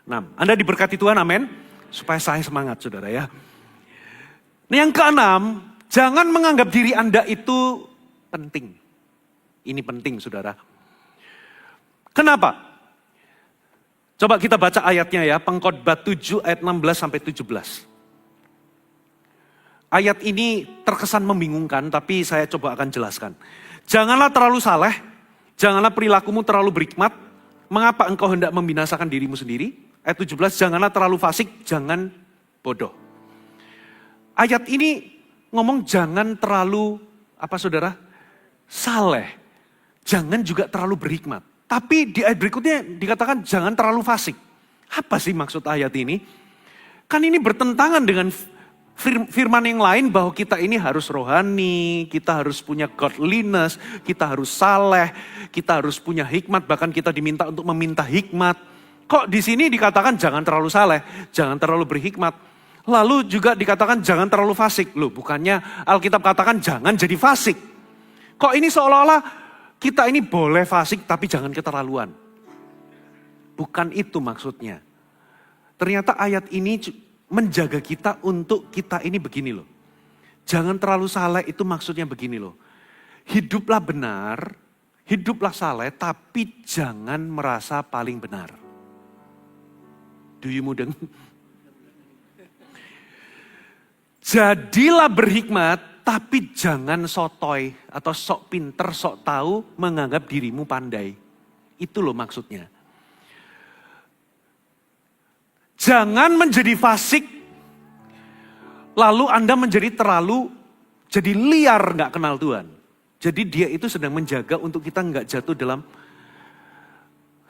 6. Anda diberkati Tuhan, amin. Supaya saya semangat, saudara ya. Yang keenam, jangan menganggap diri Anda itu penting. Ini penting, saudara. Kenapa? Coba kita baca ayatnya ya, Pengkhotbah 7 ayat 16 sampai 17. Ayat ini terkesan membingungkan, tapi saya coba akan jelaskan. Janganlah terlalu saleh, janganlah perilakumu terlalu berhikmat. Mengapa engkau hendak membinasakan dirimu sendiri? Ayat 17, janganlah terlalu fasik, jangan bodoh. Ayat ini ngomong jangan terlalu, apa saudara? Saleh. Jangan juga terlalu berhikmat. Tapi di ayat berikutnya dikatakan jangan terlalu fasik. Apa sih maksud ayat ini? Kan ini bertentangan dengan firman yang lain bahwa kita ini harus rohani, kita harus punya godliness, kita harus saleh, kita harus punya hikmat, bahkan kita diminta untuk meminta hikmat. Kok di sini dikatakan jangan terlalu saleh, jangan terlalu berhikmat. Lalu juga dikatakan jangan terlalu fasik. Loh, bukannya Alkitab katakan jangan jadi fasik. Kok ini seolah-olah kita ini boleh fasik tapi jangan keterlaluan. Bukan itu maksudnya. Ternyata ayat ini menjaga kita untuk kita ini begini loh. Jangan terlalu saleh itu maksudnya begini loh. Hiduplah benar, hiduplah saleh tapi jangan merasa paling benar. Do you mudeng? Jadilah berhikmat, tapi jangan sotoy atau sok pinter, sok tahu, menganggap dirimu pandai. Itu loh maksudnya. Jangan menjadi fasik, lalu Anda menjadi jadi liar gak kenal Tuhan. Jadi dia itu sedang menjaga untuk kita gak jatuh dalam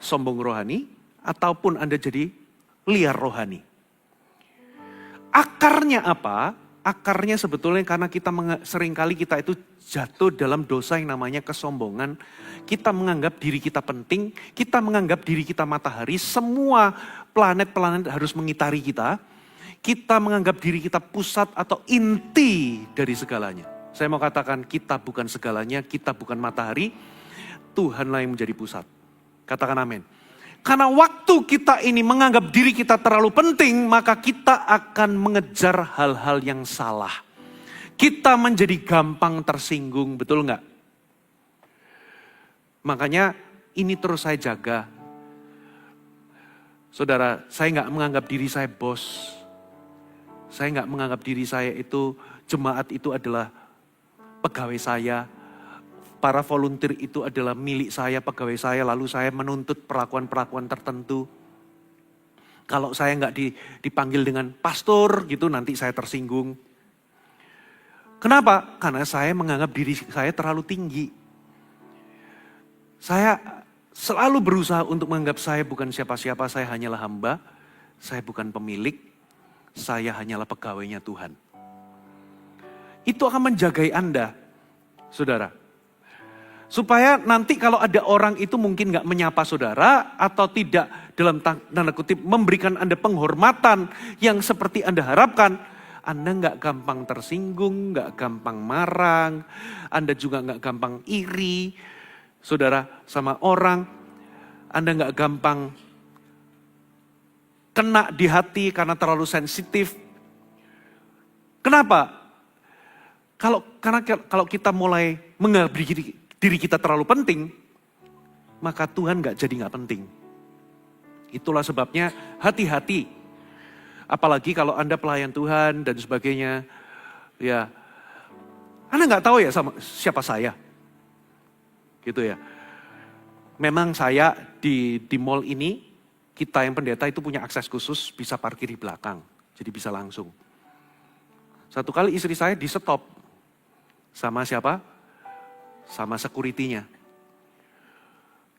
sombong rohani, ataupun Anda jadi liar rohani. Akarnya apa? Akarnya sebetulnya karena seringkali kita itu jatuh dalam dosa yang namanya kesombongan. Kita menganggap diri kita penting, kita menganggap diri kita matahari, semua planet-planet harus mengitari kita. Kita menganggap diri kita pusat atau inti dari segalanya. Saya mau katakan kita bukan segalanya, kita bukan matahari, Tuhanlah yang menjadi pusat. Katakan amin. Karena waktu kita ini menganggap diri kita terlalu penting, maka kita akan mengejar hal-hal yang salah. Kita menjadi gampang tersinggung, betul nggak? Makanya ini terus saya jaga. Saudara, saya nggak menganggap diri saya bos. Saya nggak menganggap diri saya itu, jemaat itu adalah pegawai saya. Para volunteer itu adalah milik saya, pegawai saya, lalu saya menuntut perlakuan-perlakuan tertentu. Kalau saya nggak dipanggil dengan pastor gitu, nanti saya tersinggung. Kenapa? Karena saya menganggap diri saya terlalu tinggi. Saya selalu berusaha untuk menganggap saya bukan siapa-siapa, saya hanyalah hamba, saya bukan pemilik, saya hanyalah pegawainya Tuhan. Itu akan menjagai Anda, saudara. Supaya nanti kalau ada orang itu mungkin gak menyapa saudara atau tidak dalam tanda kutip memberikan Anda penghormatan yang seperti Anda harapkan. Anda gak gampang tersinggung, gak gampang marah, Anda juga gak gampang iri. Saudara sama orang, Anda gak gampang kena di hati karena terlalu sensitif. Kenapa? Karena kalau kita mulai menganggap diri kita terlalu penting, maka Tuhan jadi gak penting. Itulah sebabnya hati-hati. Apalagi kalau Anda pelayan Tuhan dan sebagainya. Ya, Anda nggak tahu ya sama siapa saya? Gitu ya. Memang saya di mall ini, kita yang pendeta itu punya akses khusus, bisa parkir di belakang. Jadi bisa langsung. Satu kali istri saya di stop. Sama siapa? Sama security-nya.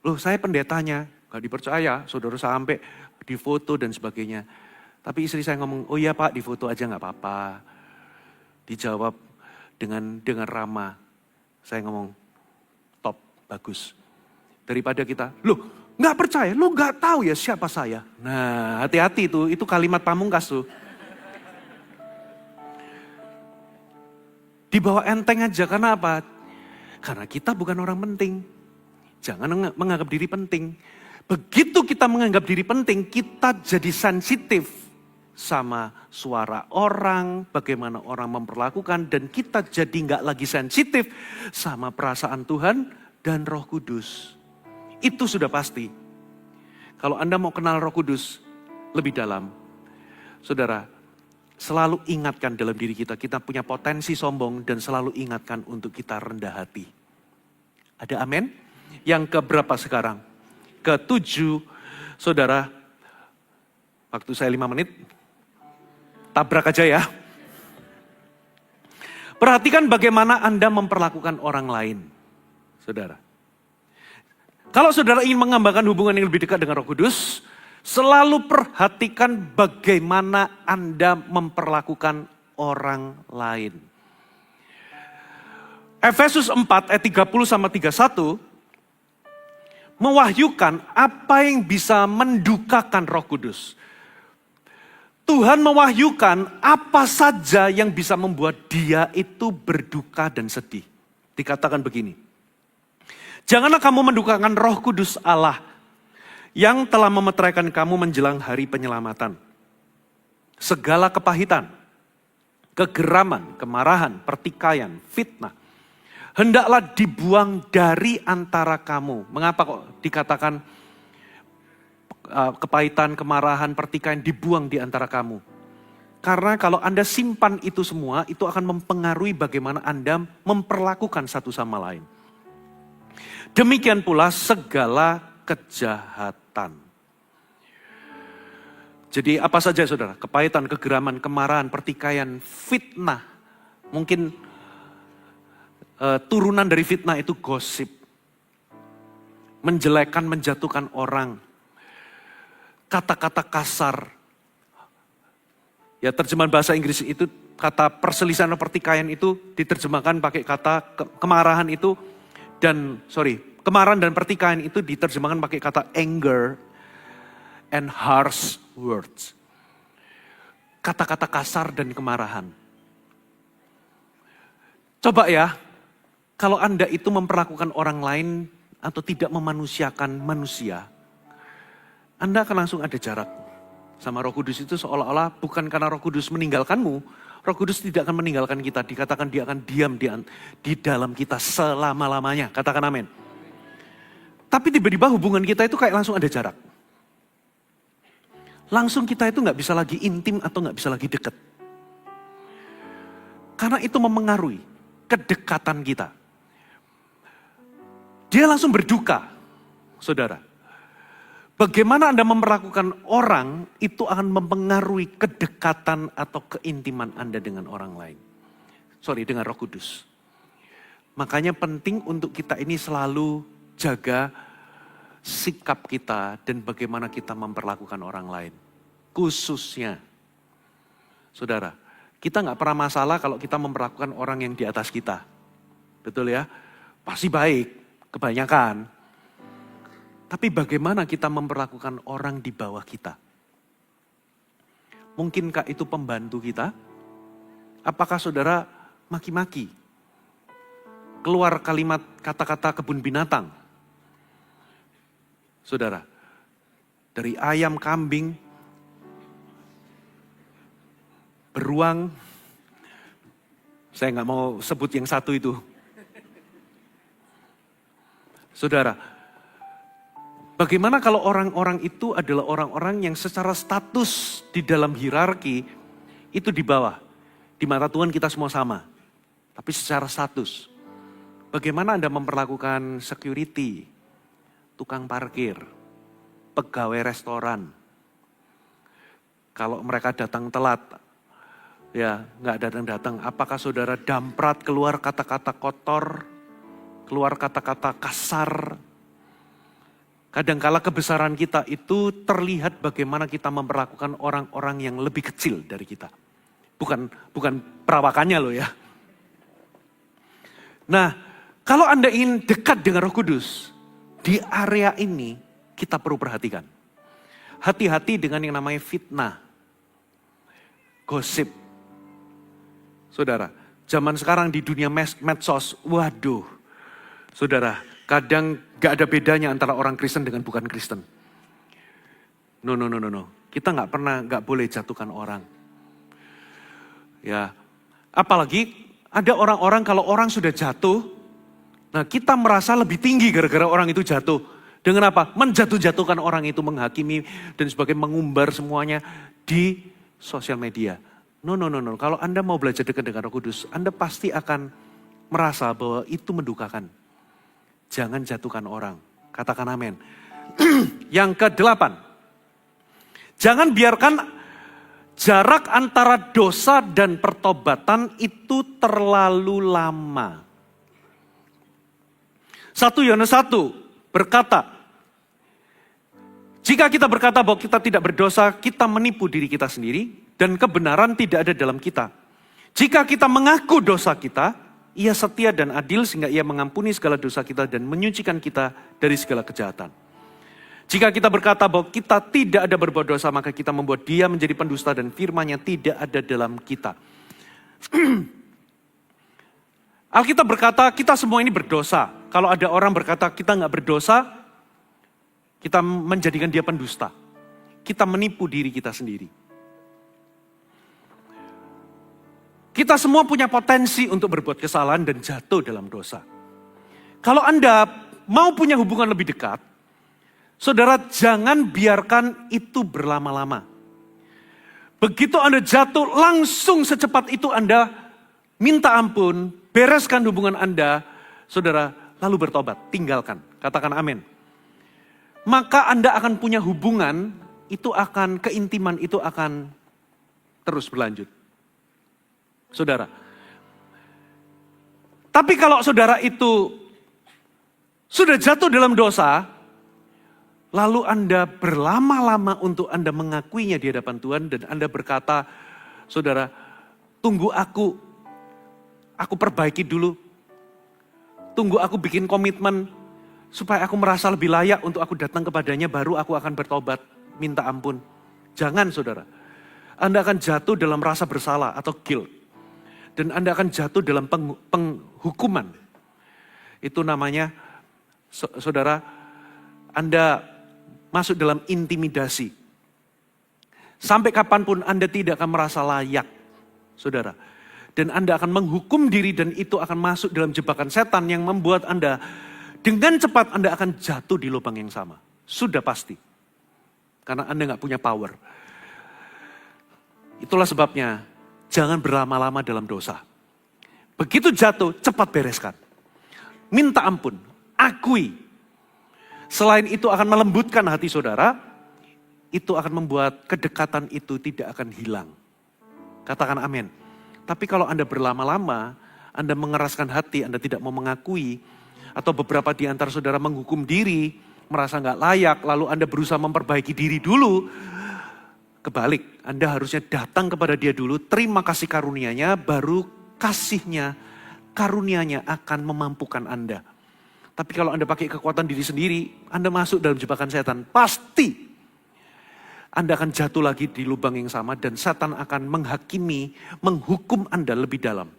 Loh, saya pendetanya. Gak dipercaya, saudara sampai difoto dan sebagainya. Tapi istri saya ngomong, oh iya Pak, difoto aja gak apa-apa. Dijawab dengan ramah. Saya ngomong, top, bagus. Daripada kita, loh gak percaya, lo gak tahu ya siapa saya. Nah, hati-hati itu kalimat pamungkas tuh. Dibawa enteng aja, karena apa? Karena kita bukan orang penting. Jangan menganggap diri penting. Begitu kita menganggap diri penting, kita jadi sensitif sama suara orang, bagaimana orang memperlakukan, dan kita jadi nggak lagi sensitif sama perasaan Tuhan dan Roh Kudus. Itu sudah pasti. Kalau Anda mau kenal Roh Kudus lebih dalam, saudara, selalu ingatkan dalam diri kita punya potensi sombong dan selalu ingatkan untuk kita rendah hati. Ada amin? Yang keberapa sekarang? Ketujuh, saudara, waktu saya 5 menit, tabrak aja ya. Perhatikan bagaimana Anda memperlakukan orang lain, saudara. Kalau saudara ingin mengembangkan hubungan yang lebih dekat dengan Roh Kudus, selalu perhatikan bagaimana Anda memperlakukan orang lain. Efesus 4 ayat 30 sama 31 mewahyukan apa yang bisa mendukakan Roh Kudus. Tuhan mewahyukan apa saja yang bisa membuat dia itu berduka dan sedih. Dikatakan begini, janganlah kamu mendukakan Roh Kudus Allah yang telah memeteraikan kamu menjelang hari penyelamatan. Segala kepahitan, kegeraman, kemarahan, pertikaian, fitnah, hendaklah dibuang dari antara kamu. Mengapa kok dikatakan kepahitan, kemarahan, pertikaian dibuang di antara kamu? Karena kalau Anda simpan itu semua, itu akan mempengaruhi bagaimana Anda memperlakukan satu sama lain. Demikian pula segala kejahatan. Jadi apa saja saudara? Kepahitan, kegeraman, kemarahan, pertikaian, fitnah. Mungkin turunan dari fitnah itu gosip. Menjelekan, menjatuhkan orang. Kata-kata kasar. Ya terjemahan bahasa Inggris itu kata perselisihan atau pertikaian itu diterjemahkan pakai kata kemarahan itu kemarahan dan pertikaian itu diterjemahkan pakai kata anger and harsh words. Kata-kata kasar dan kemarahan. Coba ya, kalau Anda itu memperlakukan orang lain atau tidak memanusiakan manusia, Anda akan langsung ada jarak sama Roh Kudus itu seolah-olah bukan karena Roh Kudus meninggalkanmu, Roh Kudus tidak akan meninggalkan kita, dikatakan dia akan diam di dalam kita selama-lamanya. Katakan amin. Tapi tiba-tiba hubungan kita itu kayak langsung ada jarak. Langsung kita itu gak bisa lagi intim atau gak bisa lagi dekat. Karena itu memengaruhi kedekatan kita. Dia langsung berduka, saudara. Bagaimana Anda memperlakukan orang itu akan mempengaruhi kedekatan atau keintiman Anda dengan orang lain. Dengan Roh Kudus. Makanya penting untuk kita ini selalu jaga sikap kita dan bagaimana kita memperlakukan orang lain. Khususnya, saudara, kita gak pernah masalah kalau kita memperlakukan orang yang di atas kita. Betul ya? Pasti baik, kebanyakan. Tapi bagaimana kita memperlakukan orang di bawah kita? Mungkinkah itu pembantu kita? Apakah saudara maki-maki? Keluar kalimat kata-kata kebun binatang. Saudara, dari ayam, kambing, beruang, saya nggak mau sebut yang satu itu. Saudara, bagaimana kalau orang-orang itu adalah orang-orang yang secara status di dalam hierarki itu di bawah. Di mata Tuhan kita semua sama. Tapi secara status, bagaimana Anda memperlakukan security, tukang parkir, pegawai restoran. Kalau mereka datang telat, ya nggak datang-datang, apakah saudara damprat keluar kata-kata kotor, keluar kata-kata kasar? Kadangkala kebesaran kita itu terlihat bagaimana kita memperlakukan orang-orang yang lebih kecil dari kita. Bukan perawakannya loh ya. Nah, kalau Anda ingin dekat dengan Roh Kudus, di area ini kita perlu perhatikan. Hati-hati dengan yang namanya fitnah, gosip. Saudara, zaman sekarang di dunia medsos, waduh. Saudara, kadang gak ada bedanya antara orang Kristen dengan bukan Kristen. No. Kita gak boleh jatuhkan orang. Ya, apalagi ada orang-orang kalau orang sudah jatuh, nah kita merasa lebih tinggi gara-gara orang itu jatuh. Dengan apa? Menjatuh-jatuhkan orang itu, menghakimi dan sebagainya, mengumbar semuanya di sosial media. No. Kalau Anda mau belajar dekat dengan Roh Kudus, Anda pasti akan merasa bahwa itu mendukakan. Jangan jatuhkan orang. Katakan amin. Yang ke-8. Jangan biarkan jarak antara dosa dan pertobatan itu terlalu lama. 1 Yohanes 1 berkata, jika kita berkata bahwa kita tidak berdosa, kita menipu diri kita sendiri dan kebenaran tidak ada dalam kita. Jika kita mengaku dosa kita, Ia setia dan adil sehingga Ia mengampuni segala dosa kita dan menyucikan kita dari segala kejahatan. Jika kita berkata bahwa kita tidak ada berbuat dosa, maka kita membuat Dia menjadi pendusta dan firman-Nya tidak ada dalam kita. Alkitab berkata kita semua ini berdosa. Kalau ada orang berkata kita nggak berdosa, kita menjadikan dia pendusta. Kita menipu diri kita sendiri. Kita semua punya potensi untuk berbuat kesalahan dan jatuh dalam dosa. Kalau Anda mau punya hubungan lebih dekat, saudara jangan biarkan itu berlama-lama. Begitu Anda jatuh, langsung secepat itu Anda minta ampun, bereskan hubungan Anda, saudara, lalu bertobat, tinggalkan. Katakan amin. Maka Anda akan punya hubungan, keintiman itu akan terus berlanjut. Saudara. Tapi kalau saudara itu sudah jatuh dalam dosa, lalu Anda berlama-lama untuk Anda mengakuinya di hadapan Tuhan dan Anda berkata, saudara, tunggu aku perbaiki dulu. Tunggu aku bikin komitmen supaya aku merasa lebih layak untuk aku datang kepadanya, baru aku akan bertobat, minta ampun. Jangan saudara. Anda akan jatuh dalam rasa bersalah atau guilt. Dan Anda akan jatuh dalam penghukuman. Itu namanya, saudara, Anda masuk dalam intimidasi. Sampai kapanpun Anda tidak akan merasa layak, saudara. Dan Anda akan menghukum diri dan itu akan masuk dalam jebakan setan yang membuat Anda, dengan cepat Anda akan jatuh di lubang yang sama. Sudah pasti. Karena Anda gak punya power. Itulah sebabnya, jangan berlama-lama dalam dosa. Begitu jatuh, cepat bereskan. Minta ampun, akui. Selain itu akan melembutkan hati saudara, itu akan membuat kedekatan itu tidak akan hilang. Katakan amin. Tapi kalau Anda berlama-lama, Anda mengeraskan hati, Anda tidak mau mengakui, atau beberapa di antara saudara menghukum diri, merasa nggak layak, lalu Anda berusaha memperbaiki diri dulu, kebalik, Anda harusnya datang kepada dia dulu, terima kasih karunia-Nya, baru karunia-Nya akan memampukan Anda. Tapi kalau Anda pakai kekuatan diri sendiri, Anda masuk dalam jebakan setan, pasti Anda akan jatuh lagi di lubang yang sama dan setan akan menghakimi, menghukum Anda lebih dalam.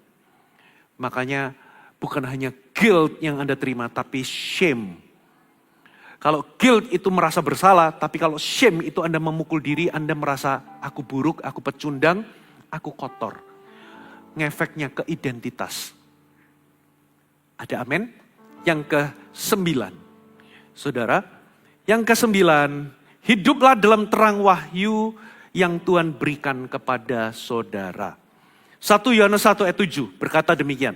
Makanya bukan hanya guilt yang Anda terima, tapi shame. Kalau guilt itu merasa bersalah, tapi kalau shame itu Anda memukul diri, Anda merasa aku buruk, aku pecundang, aku kotor. Ngefeknya ke identitas. Ada amin? Yang ke-9. Saudara, yang ke-9, hiduplah dalam terang wahyu yang Tuhan berikan kepada saudara. 1 Yohanes 1 ayat 7 berkata demikian.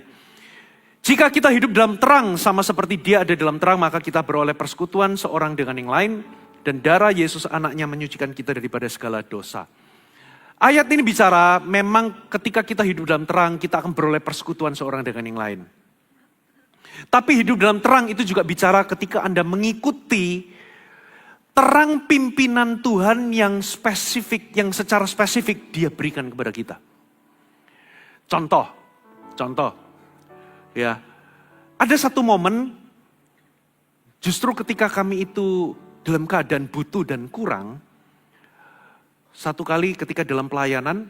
Jika kita hidup dalam terang sama seperti dia ada dalam terang, maka kita beroleh persekutuan seorang dengan yang lain. Dan darah Yesus anaknya menyucikan kita daripada segala dosa. Ayat ini bicara memang ketika kita hidup dalam terang, kita akan beroleh persekutuan seorang dengan yang lain. Tapi hidup dalam terang itu juga bicara ketika Anda mengikuti terang pimpinan Tuhan yang spesifik, yang secara spesifik dia berikan kepada kita. Contoh, ya, ada satu momen justru ketika kami itu dalam keadaan butuh dan kurang. Satu kali ketika dalam pelayanan,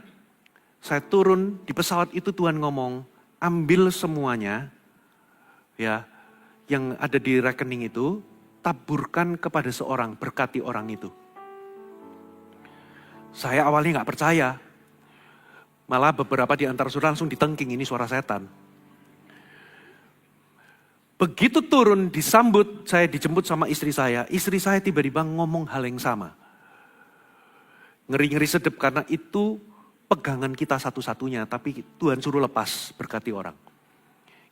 saya turun di pesawat itu Tuhan ngomong, ambil semuanya ya yang ada di rekening itu, taburkan kepada seorang, berkati orang itu. Saya awalnya gak percaya, malah beberapa di antara saudara langsung ditengking, ini suara setan. Begitu turun disambut, saya dijemput sama istri saya tiba-tiba ngomong hal yang sama. Ngeri-ngeri sedep karena itu pegangan kita satu-satunya, tapi Tuhan suruh lepas, berkati orang.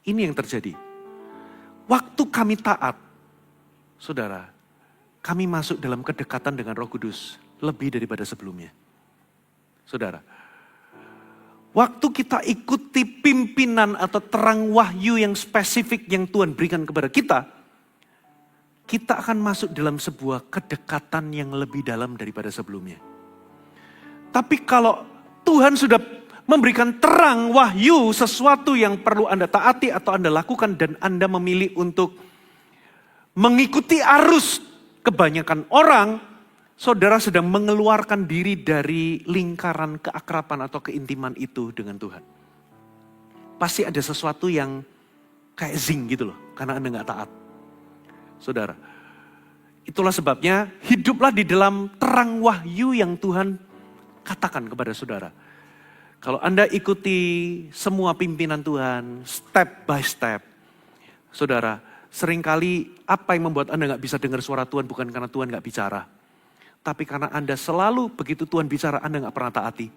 Ini yang terjadi. Waktu kami taat, saudara, kami masuk dalam kedekatan dengan Roh Kudus lebih daripada sebelumnya. Saudara, waktu kita ikuti pimpinan atau terang wahyu yang spesifik yang Tuhan berikan kepada kita akan masuk dalam sebuah kedekatan yang lebih dalam daripada sebelumnya. Tapi kalau Tuhan sudah memberikan terang wahyu sesuatu yang perlu Anda taati atau Anda lakukan dan Anda memilih untuk mengikuti arus kebanyakan orang, saudara sedang mengeluarkan diri dari lingkaran keakraban atau keintiman itu dengan Tuhan. Pasti ada sesuatu yang kayak zing gitu loh, karena Anda gak taat. Saudara, itulah sebabnya hiduplah di dalam terang wahyu yang Tuhan katakan kepada saudara. Kalau Anda ikuti semua pimpinan Tuhan, step by step, saudara, seringkali apa yang membuat Anda gak bisa dengar suara Tuhan bukan karena Tuhan gak bicara. Tapi karena Anda selalu begitu Tuhan bicara, Anda gak pernah taati.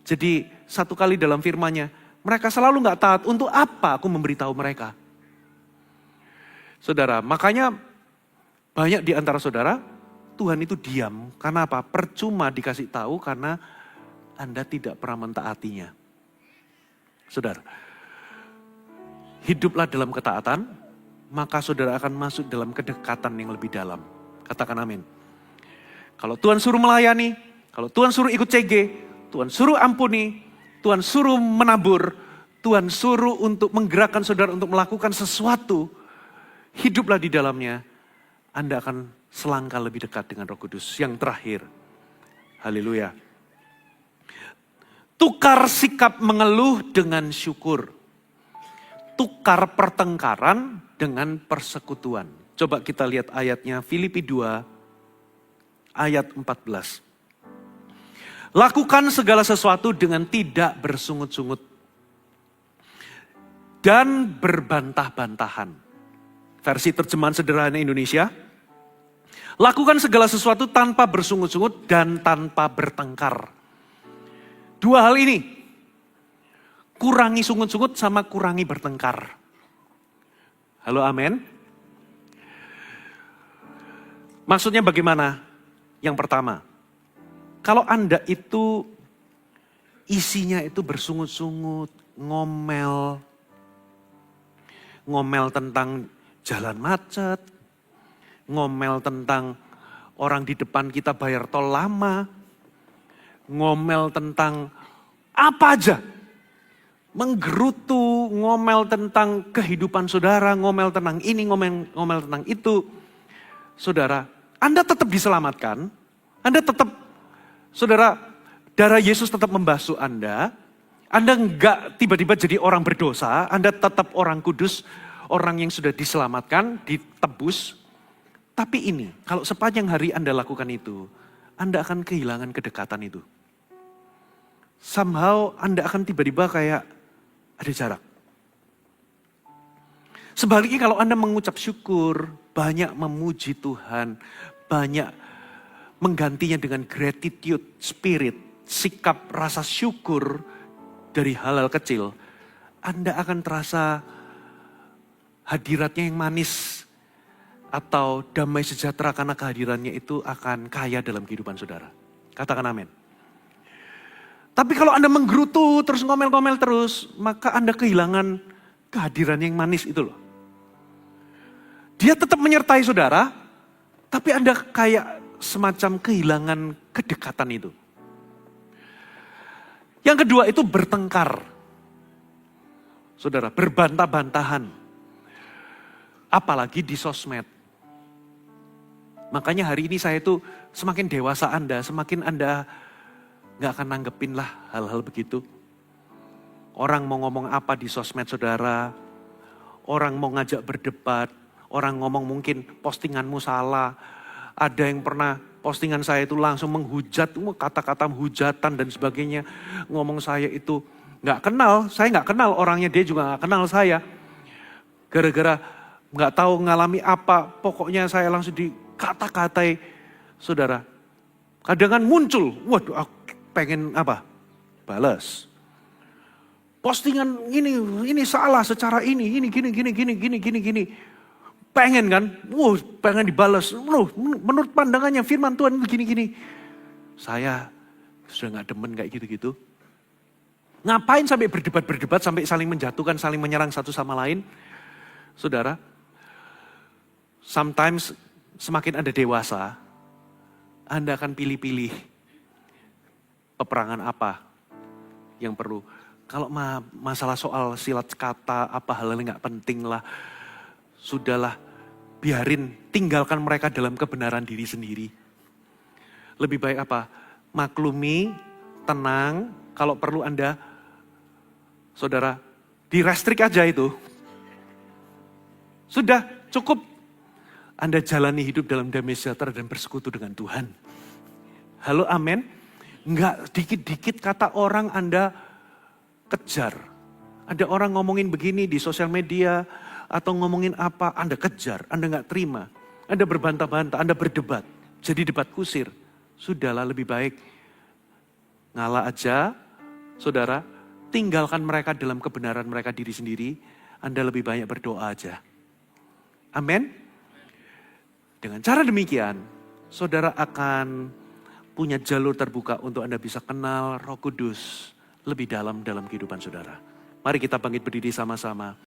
Jadi satu kali dalam firman-Nya, mereka selalu gak taat, untuk apa aku memberitahu mereka? Saudara, makanya banyak di antara saudara, Tuhan itu diam. Karena apa? Percuma dikasih tahu karena Anda tidak pernah mentaatinya. Saudara, hiduplah dalam ketaatan, maka saudara akan masuk dalam kedekatan yang lebih dalam. Katakan amin. Kalau Tuhan suruh melayani, kalau Tuhan suruh ikut CG, Tuhan suruh ampuni, Tuhan suruh menabur, Tuhan suruh untuk menggerakkan saudara untuk melakukan sesuatu, hiduplah di dalamnya, Anda akan selangkah lebih dekat dengan Roh Kudus. Yang terakhir, haleluya. Tukar sikap mengeluh dengan syukur. Tukar pertengkaran dengan persekutuan. Coba kita lihat ayatnya, Filipi 2 ayat 14. Lakukan segala sesuatu dengan tidak bersungut-sungut dan berbantah-bantahan. Versi terjemahan sederhana Indonesia. Lakukan segala sesuatu tanpa bersungut-sungut dan tanpa bertengkar. Dua hal ini. Kurangi sungut-sungut sama kurangi bertengkar. Halo, amin. Maksudnya bagaimana? Yang pertama, kalau Anda itu isinya itu bersungut-sungut, ngomel tentang jalan macet, ngomel tentang orang di depan kita bayar tol lama, ngomel tentang apa aja, menggerutu, ngomel tentang kehidupan saudara, ngomel tentang ini, ngomel tentang itu. Saudara, Anda tetap diselamatkan, Anda tetap, saudara, darah Yesus tetap membasuh Anda enggak tiba-tiba jadi orang berdosa, Anda tetap orang kudus, orang yang sudah diselamatkan, ditebus. Tapi ini, kalau sepanjang hari Anda lakukan itu, Anda akan kehilangan kedekatan itu. Somehow Anda akan tiba-tiba kayak ada jarak. Sebaliknya kalau Anda mengucap syukur, banyak memuji Tuhan, banyak menggantinya dengan gratitude spirit, sikap rasa syukur, dari hal-hal kecil, Anda akan terasa hadiratnya yang manis atau damai sejahtera karena kehadirannya itu akan kaya dalam kehidupan saudara. Katakan amin. Tapi kalau Anda menggerutu terus ngomel-ngomel terus, maka Anda kehilangan kehadiran yang manis itu loh. Dia tetap menyertai saudara, tapi Anda kayak semacam kehilangan kedekatan itu. Yang kedua itu bertengkar. Saudara, berbantah-bantahan. Apalagi di sosmed. Makanya hari ini saya itu semakin dewasa Anda, semakin Anda gak akan nanggepin lah hal-hal begitu. Orang mau ngomong apa di sosmed saudara, orang mau ngajak berdebat, orang ngomong mungkin postinganmu salah. Ada yang pernah postingan saya itu langsung menghujat, kata-kata hujatan dan sebagainya. Ngomong saya itu gak kenal, saya gak kenal orangnya, dia juga gak kenal saya. Gara-gara gak tahu ngalami apa, pokoknya saya langsung dikata-katai. Saudara, kadang kan muncul, waduh aku pengen apa? Balas. Postingan ini salah secara ini gini. Pengen kan? Pengen dibalas. Menurut pandangannya firman Tuhan gini. Saya sudah gak demen kayak gitu-gitu. Ngapain sampai berdebat, sampai saling menjatuhkan, saling menyerang satu sama lain? Saudara, sometimes semakin Anda dewasa, Anda akan pilih-pilih peperangan apa yang perlu. Kalau masalah soal silat kata, apa hal yang gak penting lah, sudahlah, biarin, tinggalkan mereka dalam kebenaran diri sendiri. Lebih baik apa? Maklumi, tenang, kalau perlu Anda, saudara, direstrik aja itu. Sudah, cukup. Anda jalani hidup dalam damai sejahtera dan bersekutu dengan Tuhan. Halo, amin. Enggak, dikit-dikit kata orang Anda kejar. Ada orang ngomongin begini di sosial media, atau ngomongin apa, Anda kejar, Anda gak terima. Anda berbantah-bantah, Anda berdebat. Jadi debat kusir. Sudahlah, lebih baik ngalah aja, saudara. Tinggalkan mereka dalam kebenaran mereka diri sendiri. Anda lebih banyak berdoa aja. Amin. Dengan cara demikian, saudara akan punya jalur terbuka untuk Anda bisa kenal Roh Kudus lebih dalam kehidupan saudara. Mari kita bangkit berdiri sama-sama.